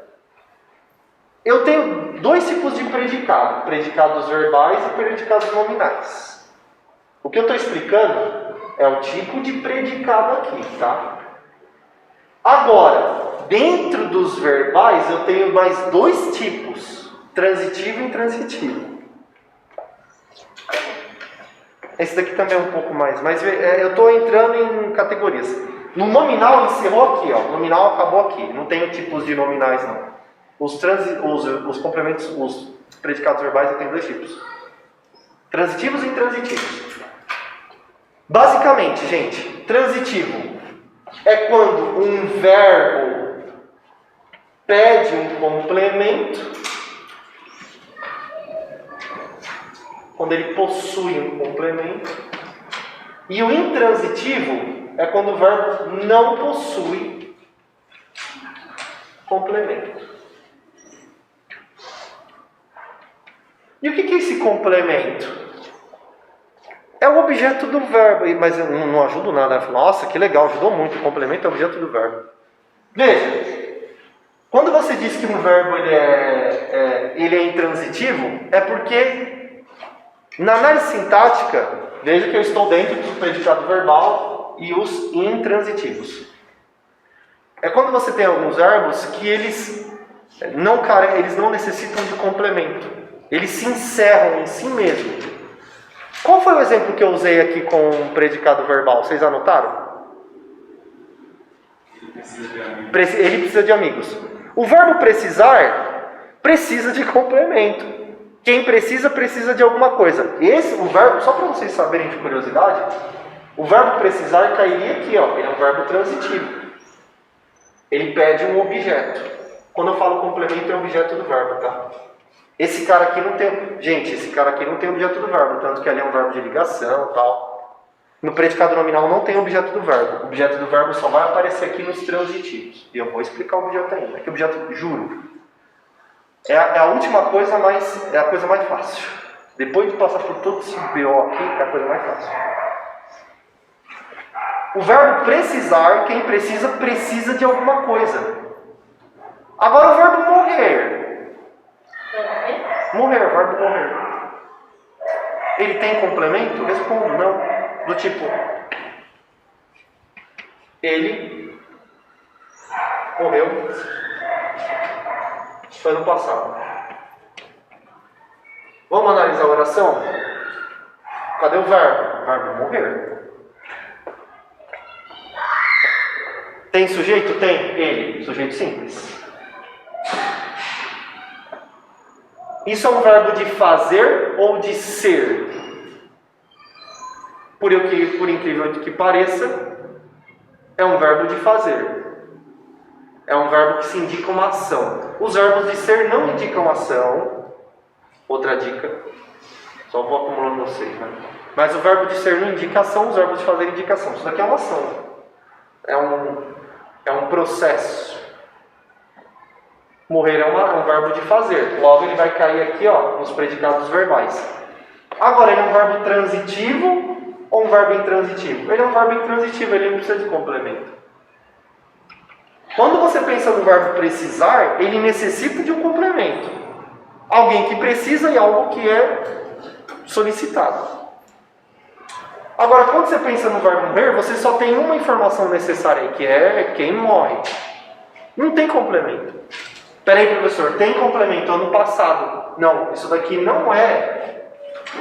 Eu tenho dois tipos de predicado. Predicados verbais e predicados nominais. O que eu estou explicando é o tipo de predicado aqui, tá? Agora, dentro dos verbais eu tenho mais dois tipos. Transitivo e intransitivo. Esse daqui também é um pouco mais, mas eu estou entrando em categorias. No nominal encerrou aqui, ó. O nominal acabou aqui. Não tem tipos de nominais, não. Os complementos, os predicados verbais, eu tenho dois tipos. Transitivos e intransitivos. Basicamente, gente, transitivo é quando um verbo pede um complemento, quando ele possui um complemento. E o intransitivo é quando o verbo não possui complemento. E o que é esse complemento? É o objeto do verbo, mas eu não ajudo nada. Nossa, que legal, ajudou muito. O complemento é o objeto do verbo. Veja, quando você diz que um verbo ele é intransitivo, é porque na análise sintática, veja que eu estou dentro do predicado verbal e os intransitivos. É quando você tem alguns verbos que eles não necessitam de complemento. Eles se encerram em si mesmos. Qual foi o exemplo que eu usei aqui com o predicado verbal? Vocês anotaram? Ele precisa de amigos. O verbo precisar precisa de complemento. Quem precisa, precisa de alguma coisa. O verbo, só para vocês saberem de curiosidade, o verbo precisar cairia aqui, ó. Ele é um verbo transitivo. Ele pede um objeto. Quando eu falo complemento, é o objeto do verbo, tá? Esse cara aqui não tem... Gente, esse cara aqui não tem objeto do verbo, tanto que ali é um verbo de ligação e tal. No predicado nominal não tem objeto do verbo. O objeto do verbo só vai aparecer aqui nos transitivos. E eu vou explicar o objeto ainda. Que objeto, juro, é a última coisa, mas é a coisa mais fácil. Depois de passar por todo esse BO aqui, é a coisa mais fácil. O verbo precisar, quem precisa, precisa de alguma coisa. Agora o verbo morrer. Morrer, o verbo morrer. Ele tem complemento? Respondo, não. Do tipo, ele morreu. Foi no passado. Vamos analisar a oração? Cadê o verbo? O verbo morrer. Tem sujeito? Tem. Ele. Sujeito simples. Isso é um verbo de fazer ou de ser? Por incrível que pareça, é um verbo de fazer. É um verbo que se indica uma ação. Os verbos de ser não indicam ação. Outra dica. Só vou acumulando vocês, né? Mas o verbo de ser não indica ação, os verbos de fazer indicam ação. Isso daqui é uma ação. É um processo. Morrer é um verbo de fazer. Logo ele vai cair aqui, ó, nos predicados verbais. Agora, ele é um verbo transitivo ou um verbo intransitivo? Ele é um verbo intransitivo, ele não precisa de complemento. Quando você pensa no verbo precisar, ele necessita de um complemento. Alguém que precisa e algo que é solicitado. Agora, quando você pensa no verbo morrer, você só tem uma informação necessária aí, que é quem morre. Não tem complemento. Peraí, professor, tem complemento ano passado. Não, isso daqui não é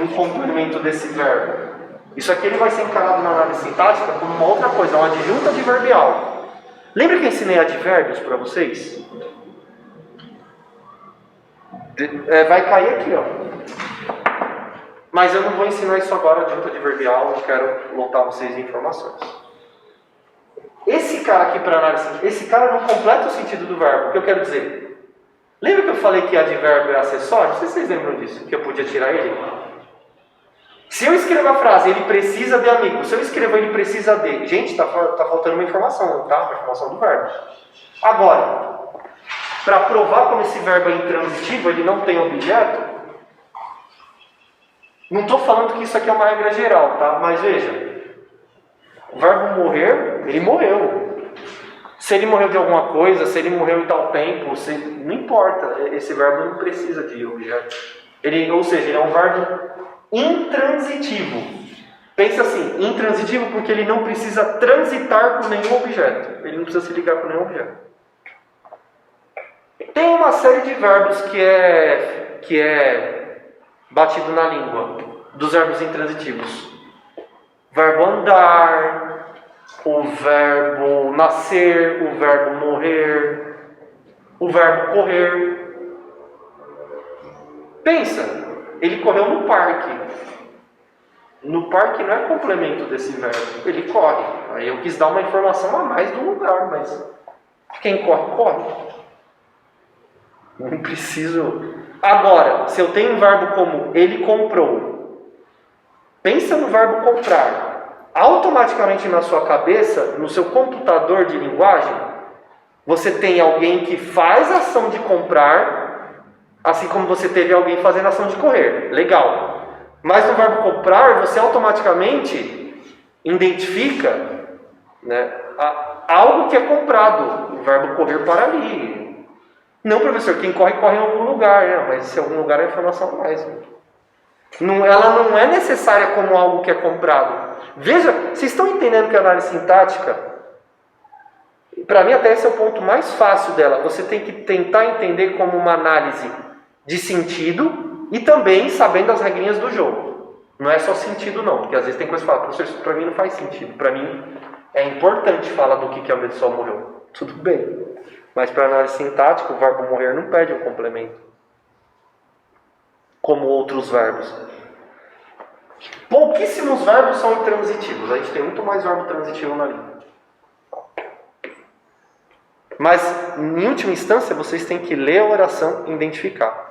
um complemento desse verbo. Isso aqui ele vai ser encarado na análise sintática como uma outra coisa, uma adjunta adverbial. Lembra que eu ensinei advérbios para vocês? Vai cair aqui, ó. Mas eu não vou ensinar isso agora, adjunta adverbial, não quero lotar vocês de informações. Esse cara aqui para análise, esse cara não completa o sentido do verbo. O que eu quero dizer? Lembra que eu falei que advérbio é acessório? Não sei se vocês lembram disso, que eu podia tirar ele. Se eu escrevo a frase, ele precisa de amigo. Se eu escrevo, ele precisa de. Gente, tá faltando uma informação, tá? Uma informação do verbo. Agora, para provar como esse verbo é intransitivo, ele não tem objeto. Não estou falando que isso aqui é uma regra geral, tá? Mas veja. O verbo morrer, ele morreu. Se ele morreu de alguma coisa, se ele morreu em tal tempo, não importa. Esse verbo não precisa de objeto. Ou seja, ele é um verbo intransitivo. Pensa assim, intransitivo porque ele não precisa transitar com nenhum objeto. Ele não precisa se ligar com nenhum objeto. Tem uma série de verbos que é batido na língua, dos verbos intransitivos. Verbo andar, o verbo nascer, o verbo morrer, o verbo correr. Pensa, ele correu no parque. No parque não é complemento desse verbo, ele corre. Aí eu quis dar uma informação a mais do lugar, mas quem corre, corre. Não preciso. Agora, se eu tenho um verbo como ele comprou, pensa no verbo comprar. Automaticamente na sua cabeça, no seu computador de linguagem, você tem alguém que faz a ação de comprar, assim como você teve alguém fazendo a ação de correr. Legal. Mas no verbo comprar, você automaticamente identifica, né, algo que é comprado. O verbo correr para ali. Não, professor, quem corre, corre em algum lugar, né? Mas se algum lugar é informação a mais. Ela não é necessária como algo que é comprado. Veja, vocês estão entendendo que a análise sintática, para mim até esse é o ponto mais fácil dela. Você tem que tentar entender como uma análise de sentido e também sabendo as regrinhas do jogo. Não é só sentido não, porque às vezes tem coisa que fala, professor, isso para mim não faz sentido. Para mim é importante falar do que a pessoa morreu. Tudo bem. Mas para análise sintática, o verbo morrer não perde um complemento. Como outros verbos. Pouquíssimos verbos são intransitivos. A gente tem muito mais verbo transitivo na língua. Mas, em última instância, vocês têm que ler a oração e identificar.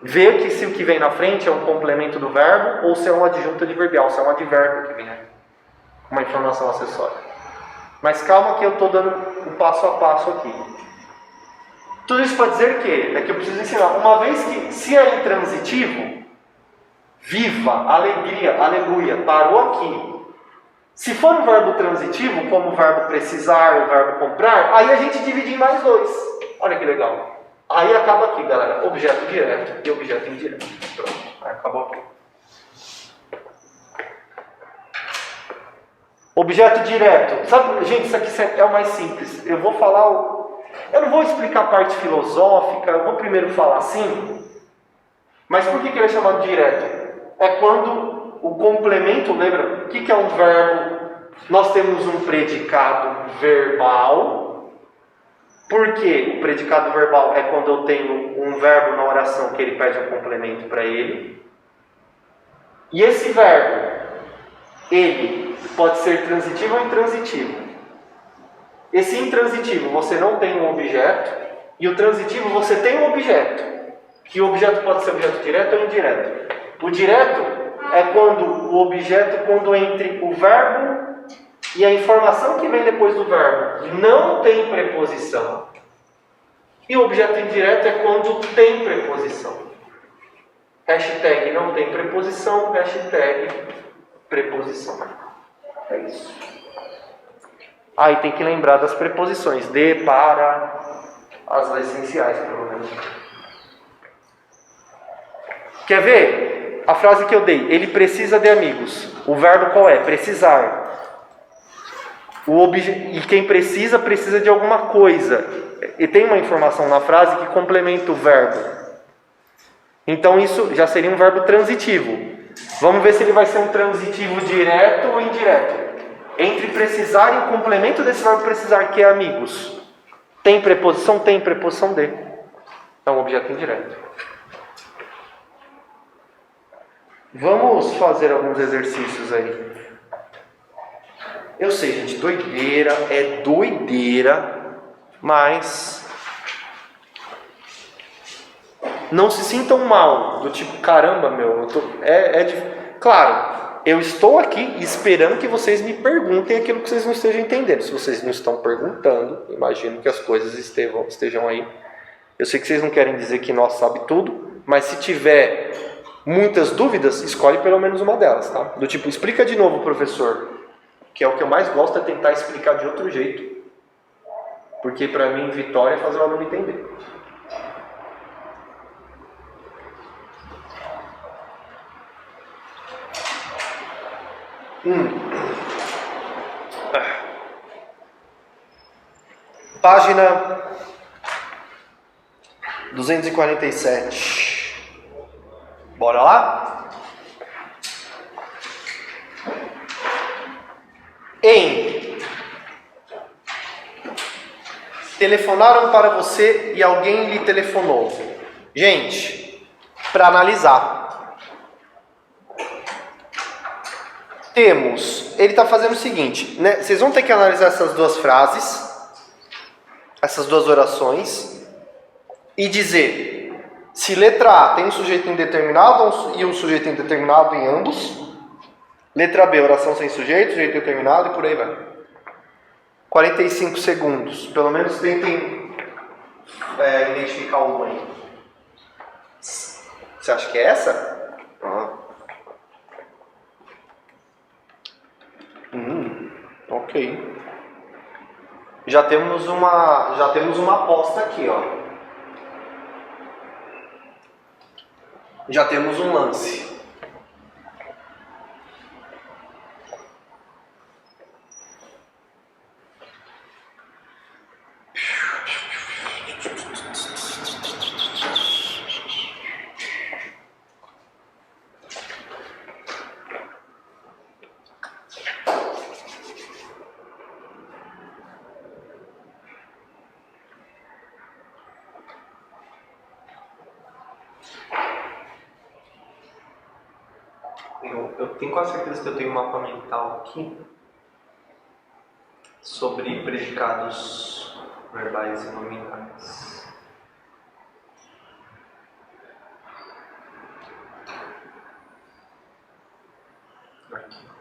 Ver que se o que vem na frente é um complemento do verbo ou se é um adjunto adverbial, se é um advérbio que vem, né? Uma informação acessória. Mas calma que eu estou dando um passo a passo aqui. Tudo isso para dizer que é que eu preciso ensinar. Uma vez que se é intransitivo, viva, alegria, aleluia, parou aqui. Se for um verbo transitivo, como o verbo precisar, o verbo comprar, aí a gente divide em mais dois. Olha que legal. Aí acaba aqui, galera. Objeto direto e objeto indireto. Pronto, aí acabou aqui. Objeto direto. Sabe, gente, isso aqui é o mais simples. Eu vou falar eu não vou explicar a parte filosófica, eu vou primeiro falar assim. Mas por que ele é chamado direto? É quando o complemento, lembra? O que é um verbo? Nós temos um predicado verbal. Por quê? O predicado verbal é quando eu tenho um verbo na oração que ele pede um complemento para ele. E esse verbo, ele pode ser transitivo ou intransitivo. Esse intransitivo você não tem um objeto, e o transitivo você tem um objeto. Que o objeto pode ser objeto direto ou indireto. O direto é quando o objeto, quando entre o verbo e a informação que vem depois do verbo não tem preposição. E o objeto indireto é quando tem preposição. Hashtag não tem preposição, hashtag preposição. É isso. Aí tem que lembrar das preposições. De, para, as essenciais, pelo menos. Quer ver? A frase que eu dei. Ele precisa de amigos. O verbo qual é? Precisar. E quem precisa, precisa de alguma coisa. E tem uma informação na frase que complementa o verbo. Então isso já seria um verbo transitivo. Vamos ver se ele vai ser um transitivo direto ou indireto. Entre precisar e o complemento desse verbo precisar, que é amigos. Tem preposição? Tem preposição de. É um objeto indireto. Vamos fazer alguns exercícios aí. Eu sei, gente, doideira, é doideira, mas não se sintam mal, do tipo, caramba, meu, claro, eu estou aqui esperando que vocês me perguntem aquilo que vocês não estejam entendendo. Se vocês não estão perguntando, imagino que as coisas estejam aí. Eu sei que vocês não querem dizer que nós sabe tudo, mas se tiver muitas dúvidas, escolhe pelo menos uma delas, tá? Do tipo, explica de novo, professor, que é o que eu mais gosto, é tentar explicar de outro jeito. Porque para mim, vitória é fazer o aluno entender. Página 247. Bora lá? Telefonaram para você e alguém lhe telefonou. Gente, para analisar, ele está fazendo o seguinte, né? Vocês vão ter que analisar essas duas frases, essas duas orações, e dizer se letra A tem um sujeito indeterminado e um sujeito indeterminado em ambos. Letra B, oração sem sujeito, sujeito determinado e por aí vai. 45 segundos. Pelo menos tentem identificar uma aí. Você acha que é essa? Ok. Já temos uma aposta aqui, ó. Já temos um lance. Eu tenho quase certeza que eu tenho um mapa mental aqui sobre predicados verbais e nominais. Aqui.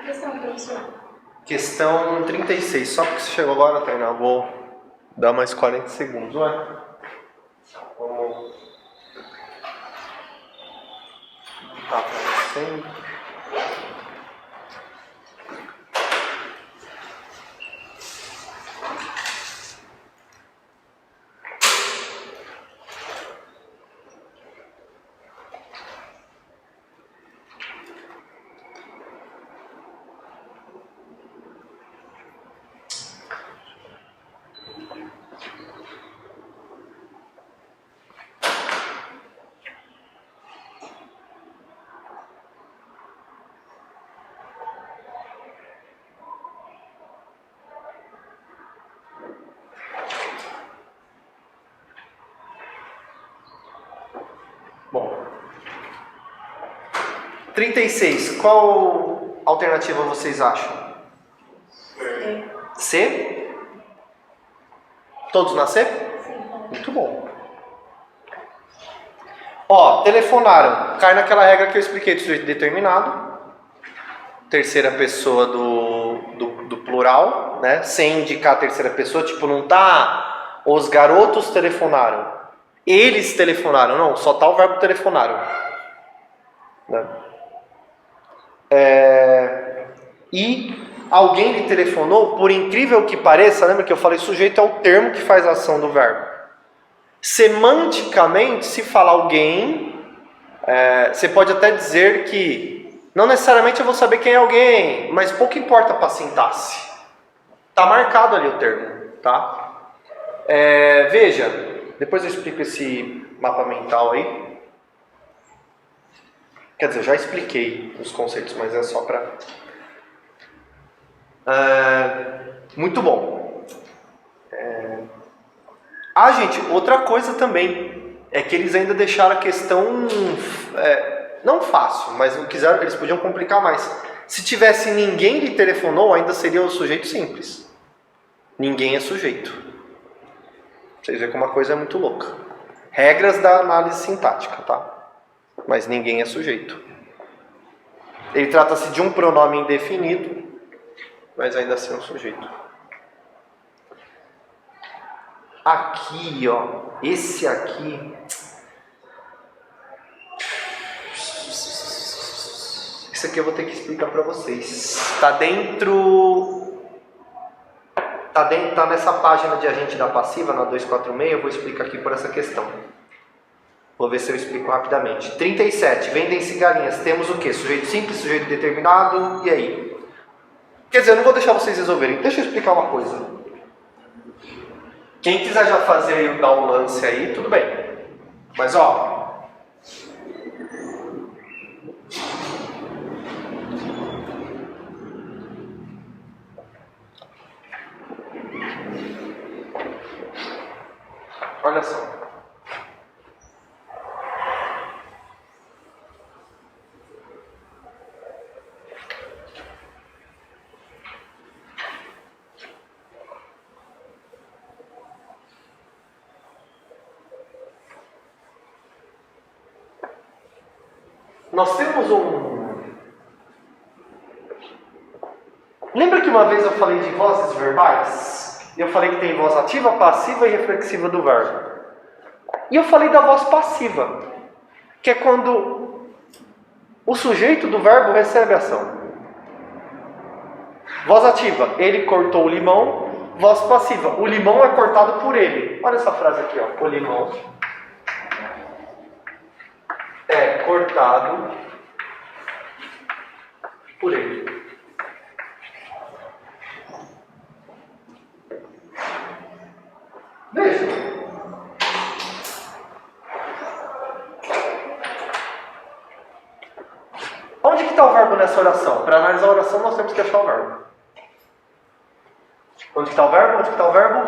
Questão, professor. Questão 36. Só porque você chegou agora, Tainá, vou dar mais 40 segundos, ué? Vamos. Tá aparecendo. Bom, 36. Qual alternativa vocês acham? C? Todos na C? Muito bom. Ó, telefonaram. Cai naquela regra que eu expliquei do sujeito determinado. Terceira pessoa do plural, né? Sem indicar a terceira pessoa. Tipo, não tá os garotos telefonaram. Eles telefonaram. Não, só tá o verbo telefonaram. Né? E alguém lhe telefonou, por incrível que pareça, lembra que eu falei, sujeito é o termo que faz a ação do verbo. Semanticamente, se fala alguém, Você pode até dizer que não necessariamente eu vou saber quem é alguém, mas pouco importa para a sintaxe. Está marcado ali o termo, tá? Veja, depois eu explico esse mapa mental aí. Quer dizer, eu já expliquei os conceitos, mas é só para... muito bom. Gente, outra coisa também é que eles ainda deixaram a questão não fácil, mas não quiseram, eles podiam complicar mais. Se tivesse ninguém lhe telefonou, ainda seria o sujeito simples. Ninguém é sujeito. Vocês veem como uma coisa é muito louca. Regras da análise sintática, tá? Mas ninguém é sujeito. Ele trata-se de um pronome indefinido, mas ainda assim é um sujeito. Aqui, ó, esse aqui. Isso aqui eu vou ter que explicar para vocês. Tá nessa página de agente da passiva, na 246, eu vou explicar aqui por essa questão. Vou ver se eu explico rapidamente. 37. Vendem-se galinhas. Temos o quê? Sujeito simples, sujeito determinado. E aí? Quer dizer, eu não vou deixar vocês resolverem. Deixa eu explicar uma coisa. Quem quiser já fazer e dar um lance aí, tudo bem. Mas ó. Olha só. Nós temos Lembra que uma vez eu falei de vozes verbais? Eu falei que tem voz ativa, passiva e reflexiva do verbo. E eu falei da voz passiva, que é quando o sujeito do verbo recebe a ação. Voz ativa, ele cortou o limão. Voz passiva, o limão é cortado por ele. Olha essa frase aqui, ó. O limão é cortado por ele. Veja. Onde que está o verbo nessa oração? Para analisar a oração, nós temos que achar o verbo. Onde que está o verbo? Onde que está o verbo?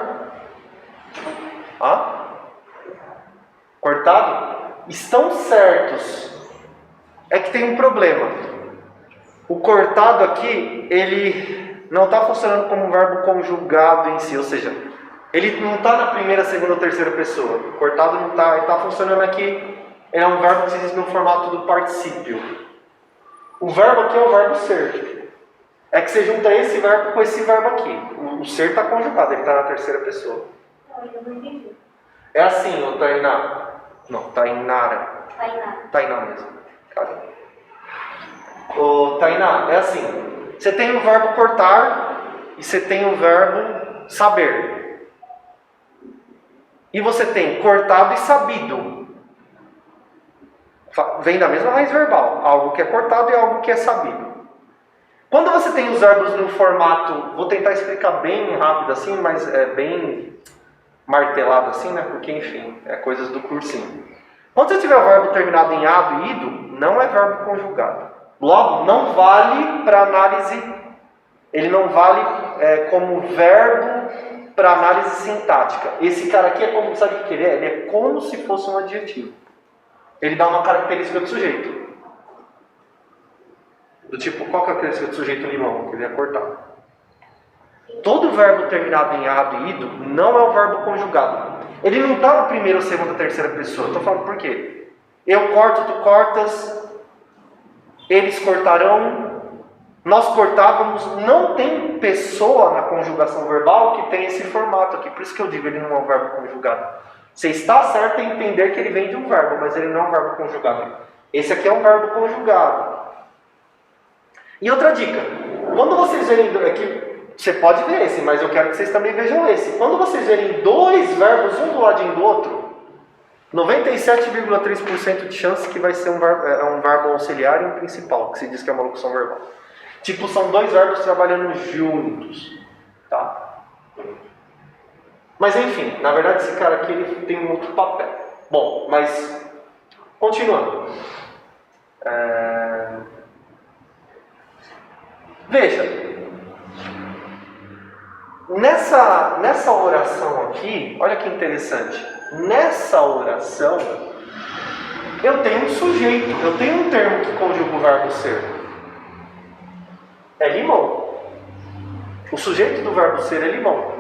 Cortado? Estão certos. É que tem um problema. O cortado aqui, ele não está funcionando como um verbo conjugado em si, ou seja, ele não está na primeira, segunda ou terceira pessoa. O cortado não está, ele está funcionando aqui, ele é um verbo que se diz no formato do particípio. O verbo aqui é o verbo ser. É que você junta esse verbo com esse verbo aqui. O ser está conjugado, ele está na terceira pessoa. Eu não entendi. É assim, ô Tainá. Não, Tainara. Tainá mesmo. Cara. Ô Tainá, é assim. Você tem o verbo cortar e você tem o verbo saber. E você tem cortado e sabido. Vem da mesma raiz verbal. Algo que é cortado e algo que é sabido. Quando você tem os verbos no formato... Vou tentar explicar bem rápido assim, mas é bem martelado assim, né? Porque, enfim, é coisas do cursinho. Quando você tiver o verbo terminado em ado e ido, não é verbo conjugado. Logo, não vale para análise... Ele não vale como verbo para análise sintática. Esse cara aqui é como... Sabe o que ele é? Ele é como se fosse um adjetivo. Ele dá uma característica do sujeito. Do tipo, qual que é a característica do sujeito limão? Que ele é cortado. Todo verbo terminado em ado e ido não é o verbo conjugado. Ele não está na primeira, segunda, terceira pessoa. Estou falando por quê? Eu corto, tu cortas. Eles cortarão. Nós cortávamos. Não tem pessoa na conjugação verbal que tem esse formato aqui. Por isso que eu digo, ele não é um verbo conjugado. Você está certo em entender que ele vem de um verbo, mas ele não é um verbo conjugado. Esse aqui é um verbo conjugado. E outra dica, quando vocês verem aqui, você pode ver esse, mas eu quero que vocês também vejam esse. Quando vocês verem dois verbos, um do ladinho do outro, 97,3% de chance que vai ser um verbo auxiliar e um principal, que se diz que é uma locução verbal. Tipo, são dois verbos trabalhando juntos, tá? Mas enfim, na verdade esse cara aqui ele tem um outro papel. Bom, mas continuando. Veja, nessa oração aqui, olha que interessante. Nessa oração, eu tenho um sujeito, eu tenho um termo que conjuga o verbo ser. É limão. O sujeito do verbo ser é limão.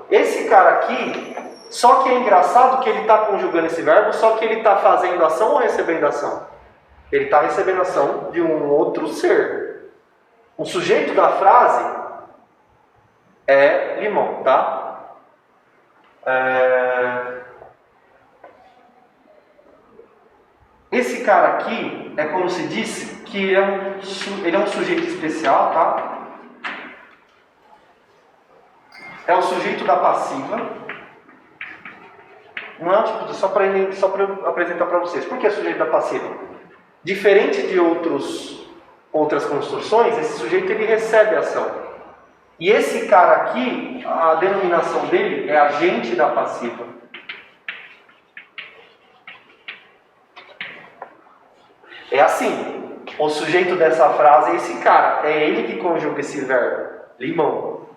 Esse cara aqui, só que é engraçado que ele está conjugando esse verbo, só que ele está fazendo ação ou recebendo ação? Ele está recebendo ação de um outro ser. O sujeito da frase é limão, tá? Esse cara aqui é como se disse que ele é um sujeito especial, tá? É o sujeito da passiva. Não é um tipo de, só para eu apresentar para vocês. Por que é sujeito da passiva? Diferente de outras construções, esse sujeito ele recebe ação. E esse cara aqui, a denominação dele é agente da passiva. É assim, o sujeito dessa frase é esse cara, é ele que conjuga esse verbo, limão.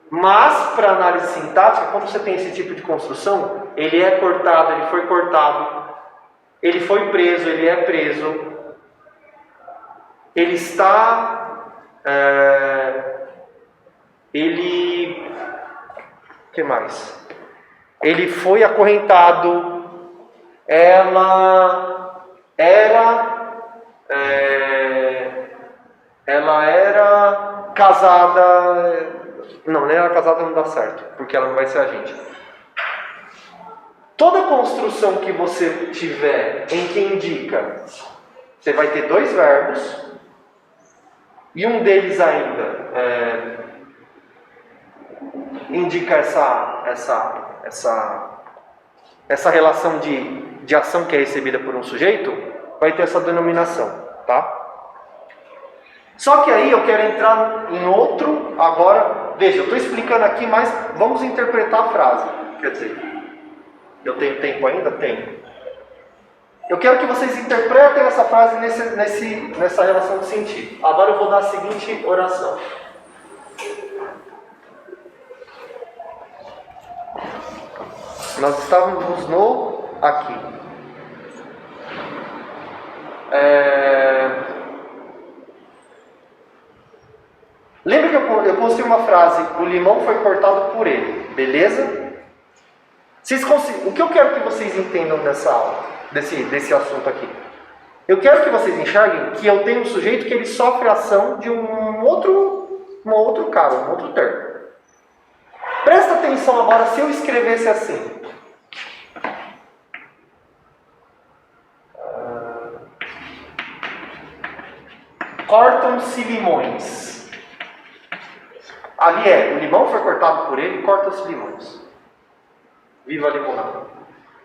Mas, para análise sintática, quando você tem esse tipo de construção, ele é cortado, ele foi cortado, ele foi preso, ele é preso, ele está... O que mais? Ele foi acorrentado, ela era casada. Não era casada, não dá certo, porque ela não vai ser agente. Toda construção que você tiver em que indica, você vai ter dois verbos, e um deles ainda indica essa relação de ação que é recebida por um sujeito, vai ter essa denominação, tá? Só que aí eu quero entrar em outro, agora, veja, eu estou explicando aqui, mas vamos interpretar a frase. Quer dizer, eu tenho tempo ainda? Tenho. Eu quero que vocês interpretem essa frase nessa relação de sentido. Agora eu vou dar a seguinte oração. Nós estávamos no aqui. Lembra que eu construí uma frase, o limão foi cortado por ele, beleza? O que eu quero que vocês entendam dessa aula, desse assunto aqui? Eu quero que vocês enxerguem que eu tenho um sujeito que ele sofre a ação de um outro cara, um outro termo. Presta atenção agora se eu escrevesse assim. Cortam-se limões. Ali o limão foi cortado por ele, corta-se limões. Viva a limonada.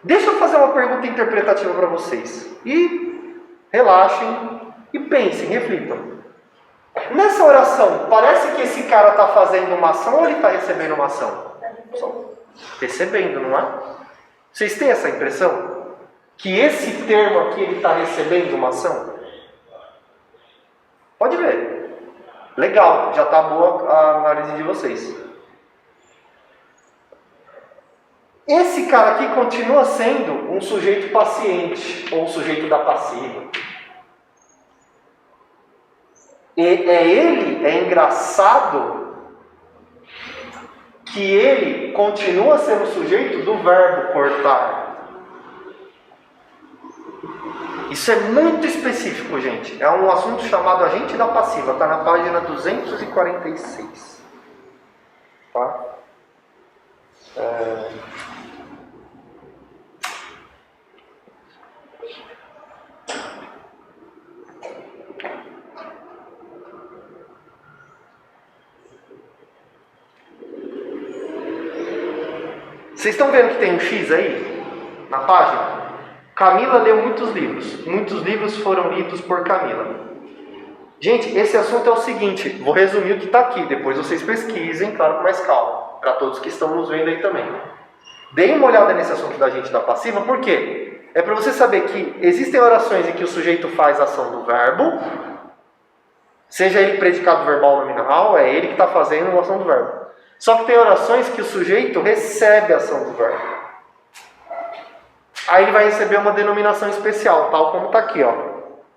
Deixa eu fazer uma pergunta interpretativa para vocês. E relaxem e pensem, reflitam. Nessa oração, parece que esse cara está fazendo uma ação ou ele está recebendo uma ação? Recebendo, não é? Vocês têm essa impressão? Que esse termo aqui ele está recebendo uma ação? Pode ver. Legal, já está boa a análise de vocês. Esse cara aqui continua sendo um sujeito paciente, ou um sujeito da passiva. É engraçado que ele continua sendo sujeito do verbo cortar. Isso é muito específico, gente. É um assunto chamado agente da passiva. Está na página 246. Tá? Vocês estão vendo que tem um X aí? na página. Camila leu muitos livros. Muitos livros foram lidos por Camila. Gente, esse assunto é o seguinte. Vou resumir o que está aqui. Depois vocês pesquisem, claro, com mais calma. Para todos que estão nos vendo aí também. Deem uma olhada nesse assunto da gente da passiva. Por quê? É para você saber que existem orações em que o sujeito faz a ação do verbo. Seja ele predicado verbal ou nominal, é ele que está fazendo a ação do verbo. Só que tem orações que o sujeito recebe a ação do verbo. Aí ele vai receber uma denominação especial, tal como está aqui, ó.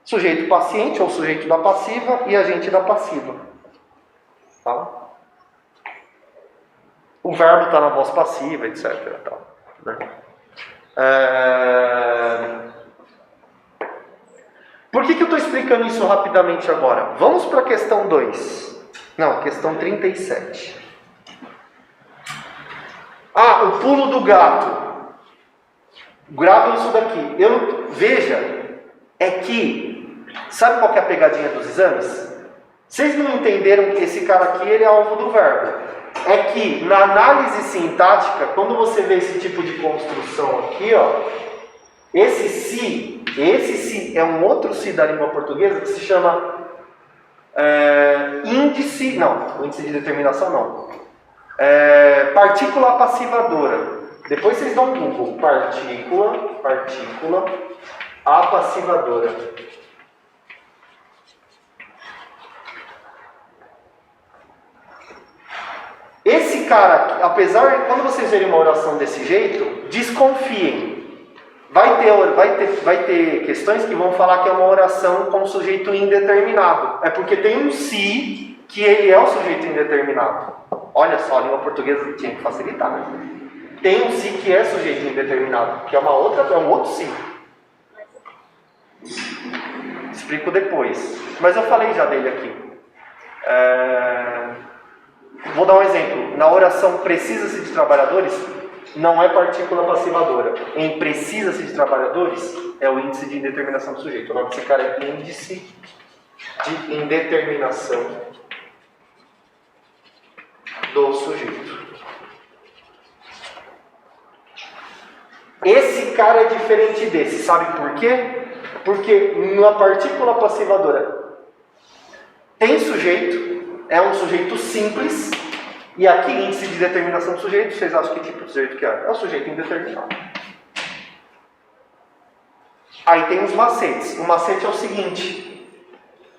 Sujeito paciente, ou sujeito da passiva, e agente da passiva. Tá? O verbo está na voz passiva, etc. Tal, né? Por que eu estou explicando isso rapidamente agora? Vamos para a questão 2. Não, questão 37. O pulo do gato. Gravem isso daqui. Veja, é que, sabe qual que é a pegadinha dos exames? Vocês não entenderam que esse cara aqui ele é alvo do verbo. É que na análise sintática, quando você vê esse tipo de construção aqui, ó, esse se é um outro se da língua portuguesa que se chama índice, não, índice de determinação não. Partícula passivadora. Depois vocês dão um Google. Partícula apassivadora. Esse cara, apesar, quando vocês verem uma oração desse jeito, desconfiem. Vai ter questões que vão falar que é uma oração com sujeito indeterminado. É porque tem um se que ele é o sujeito indeterminado. Olha só, a língua portuguesa tinha que facilitar, né? Tem um se que é sujeito indeterminado, que é um outro se. Explico depois. Mas eu falei já dele aqui. Vou dar um exemplo. Na oração precisa-se de trabalhadores, não é partícula passivadora. Em precisa-se de trabalhadores, é o índice de indeterminação do sujeito. O nome desse cara é índice de indeterminação do sujeito. Esse cara é diferente desse, sabe por quê? Porque na partícula passivadora tem sujeito, é um sujeito simples, e aqui índice de determinação do sujeito, vocês acham que tipo de sujeito que é? É o sujeito indeterminado. Aí tem os macetes. O macete é o seguinte: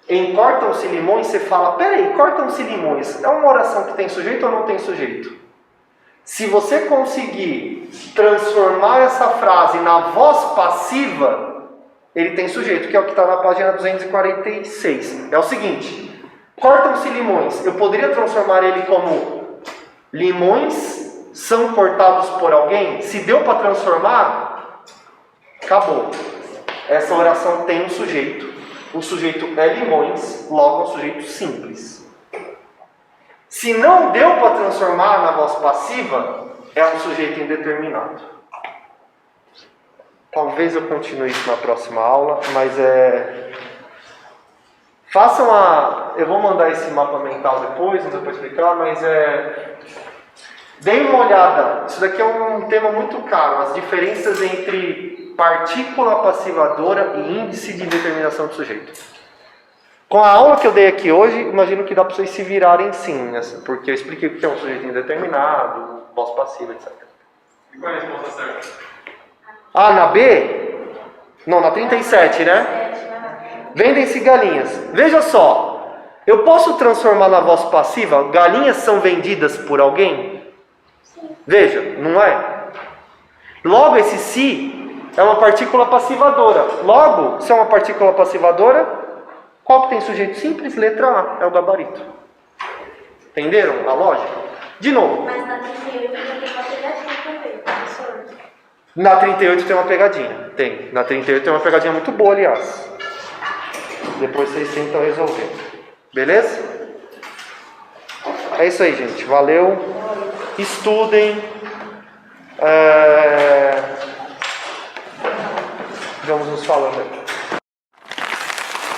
em cortam-se limões, você fala, peraí, cortam-se limões, é uma oração que tem sujeito ou não tem sujeito? Se você conseguir transformar essa frase na voz passiva, ele tem sujeito, que é o que está na página 246. É o seguinte: cortam-se limões. Eu poderia transformar ele como limões são cortados por alguém? Se deu para transformar, acabou. Essa oração tem um sujeito. O sujeito é limões, logo é um sujeito simples. Se não deu para transformar na voz passiva, é um sujeito indeterminado. Talvez eu continue isso na próxima aula, mas eu vou mandar esse mapa mental depois, não vou explicar, mas deem uma olhada. Isso daqui é um tema muito caro, as diferenças entre partícula passivadora e índice de determinação do sujeito. Com a aula que eu dei aqui hoje, imagino que dá para vocês se virarem sim, né? Porque eu expliquei o que é um sujeito indeterminado, voz passiva, etc. E qual é a resposta certa? Na B? Não, na 37, né? Vendem-se galinhas. Veja só, eu posso transformar na voz passiva, galinhas são vendidas por alguém? Veja, não é? Logo, esse se é uma partícula passivadora. Logo, se é uma partícula passivadora, qual que tem sujeito simples? Letra A, é o gabarito. Entenderam a lógica? De novo. Mas na 38 tem uma pegadinha também, professor. Na 38 tem uma pegadinha. Tem. Na 38 tem uma pegadinha muito boa, aliás. Depois vocês tentam resolver. Beleza? É isso aí, gente. Valeu. Estudem. Vamos nos falando aqui.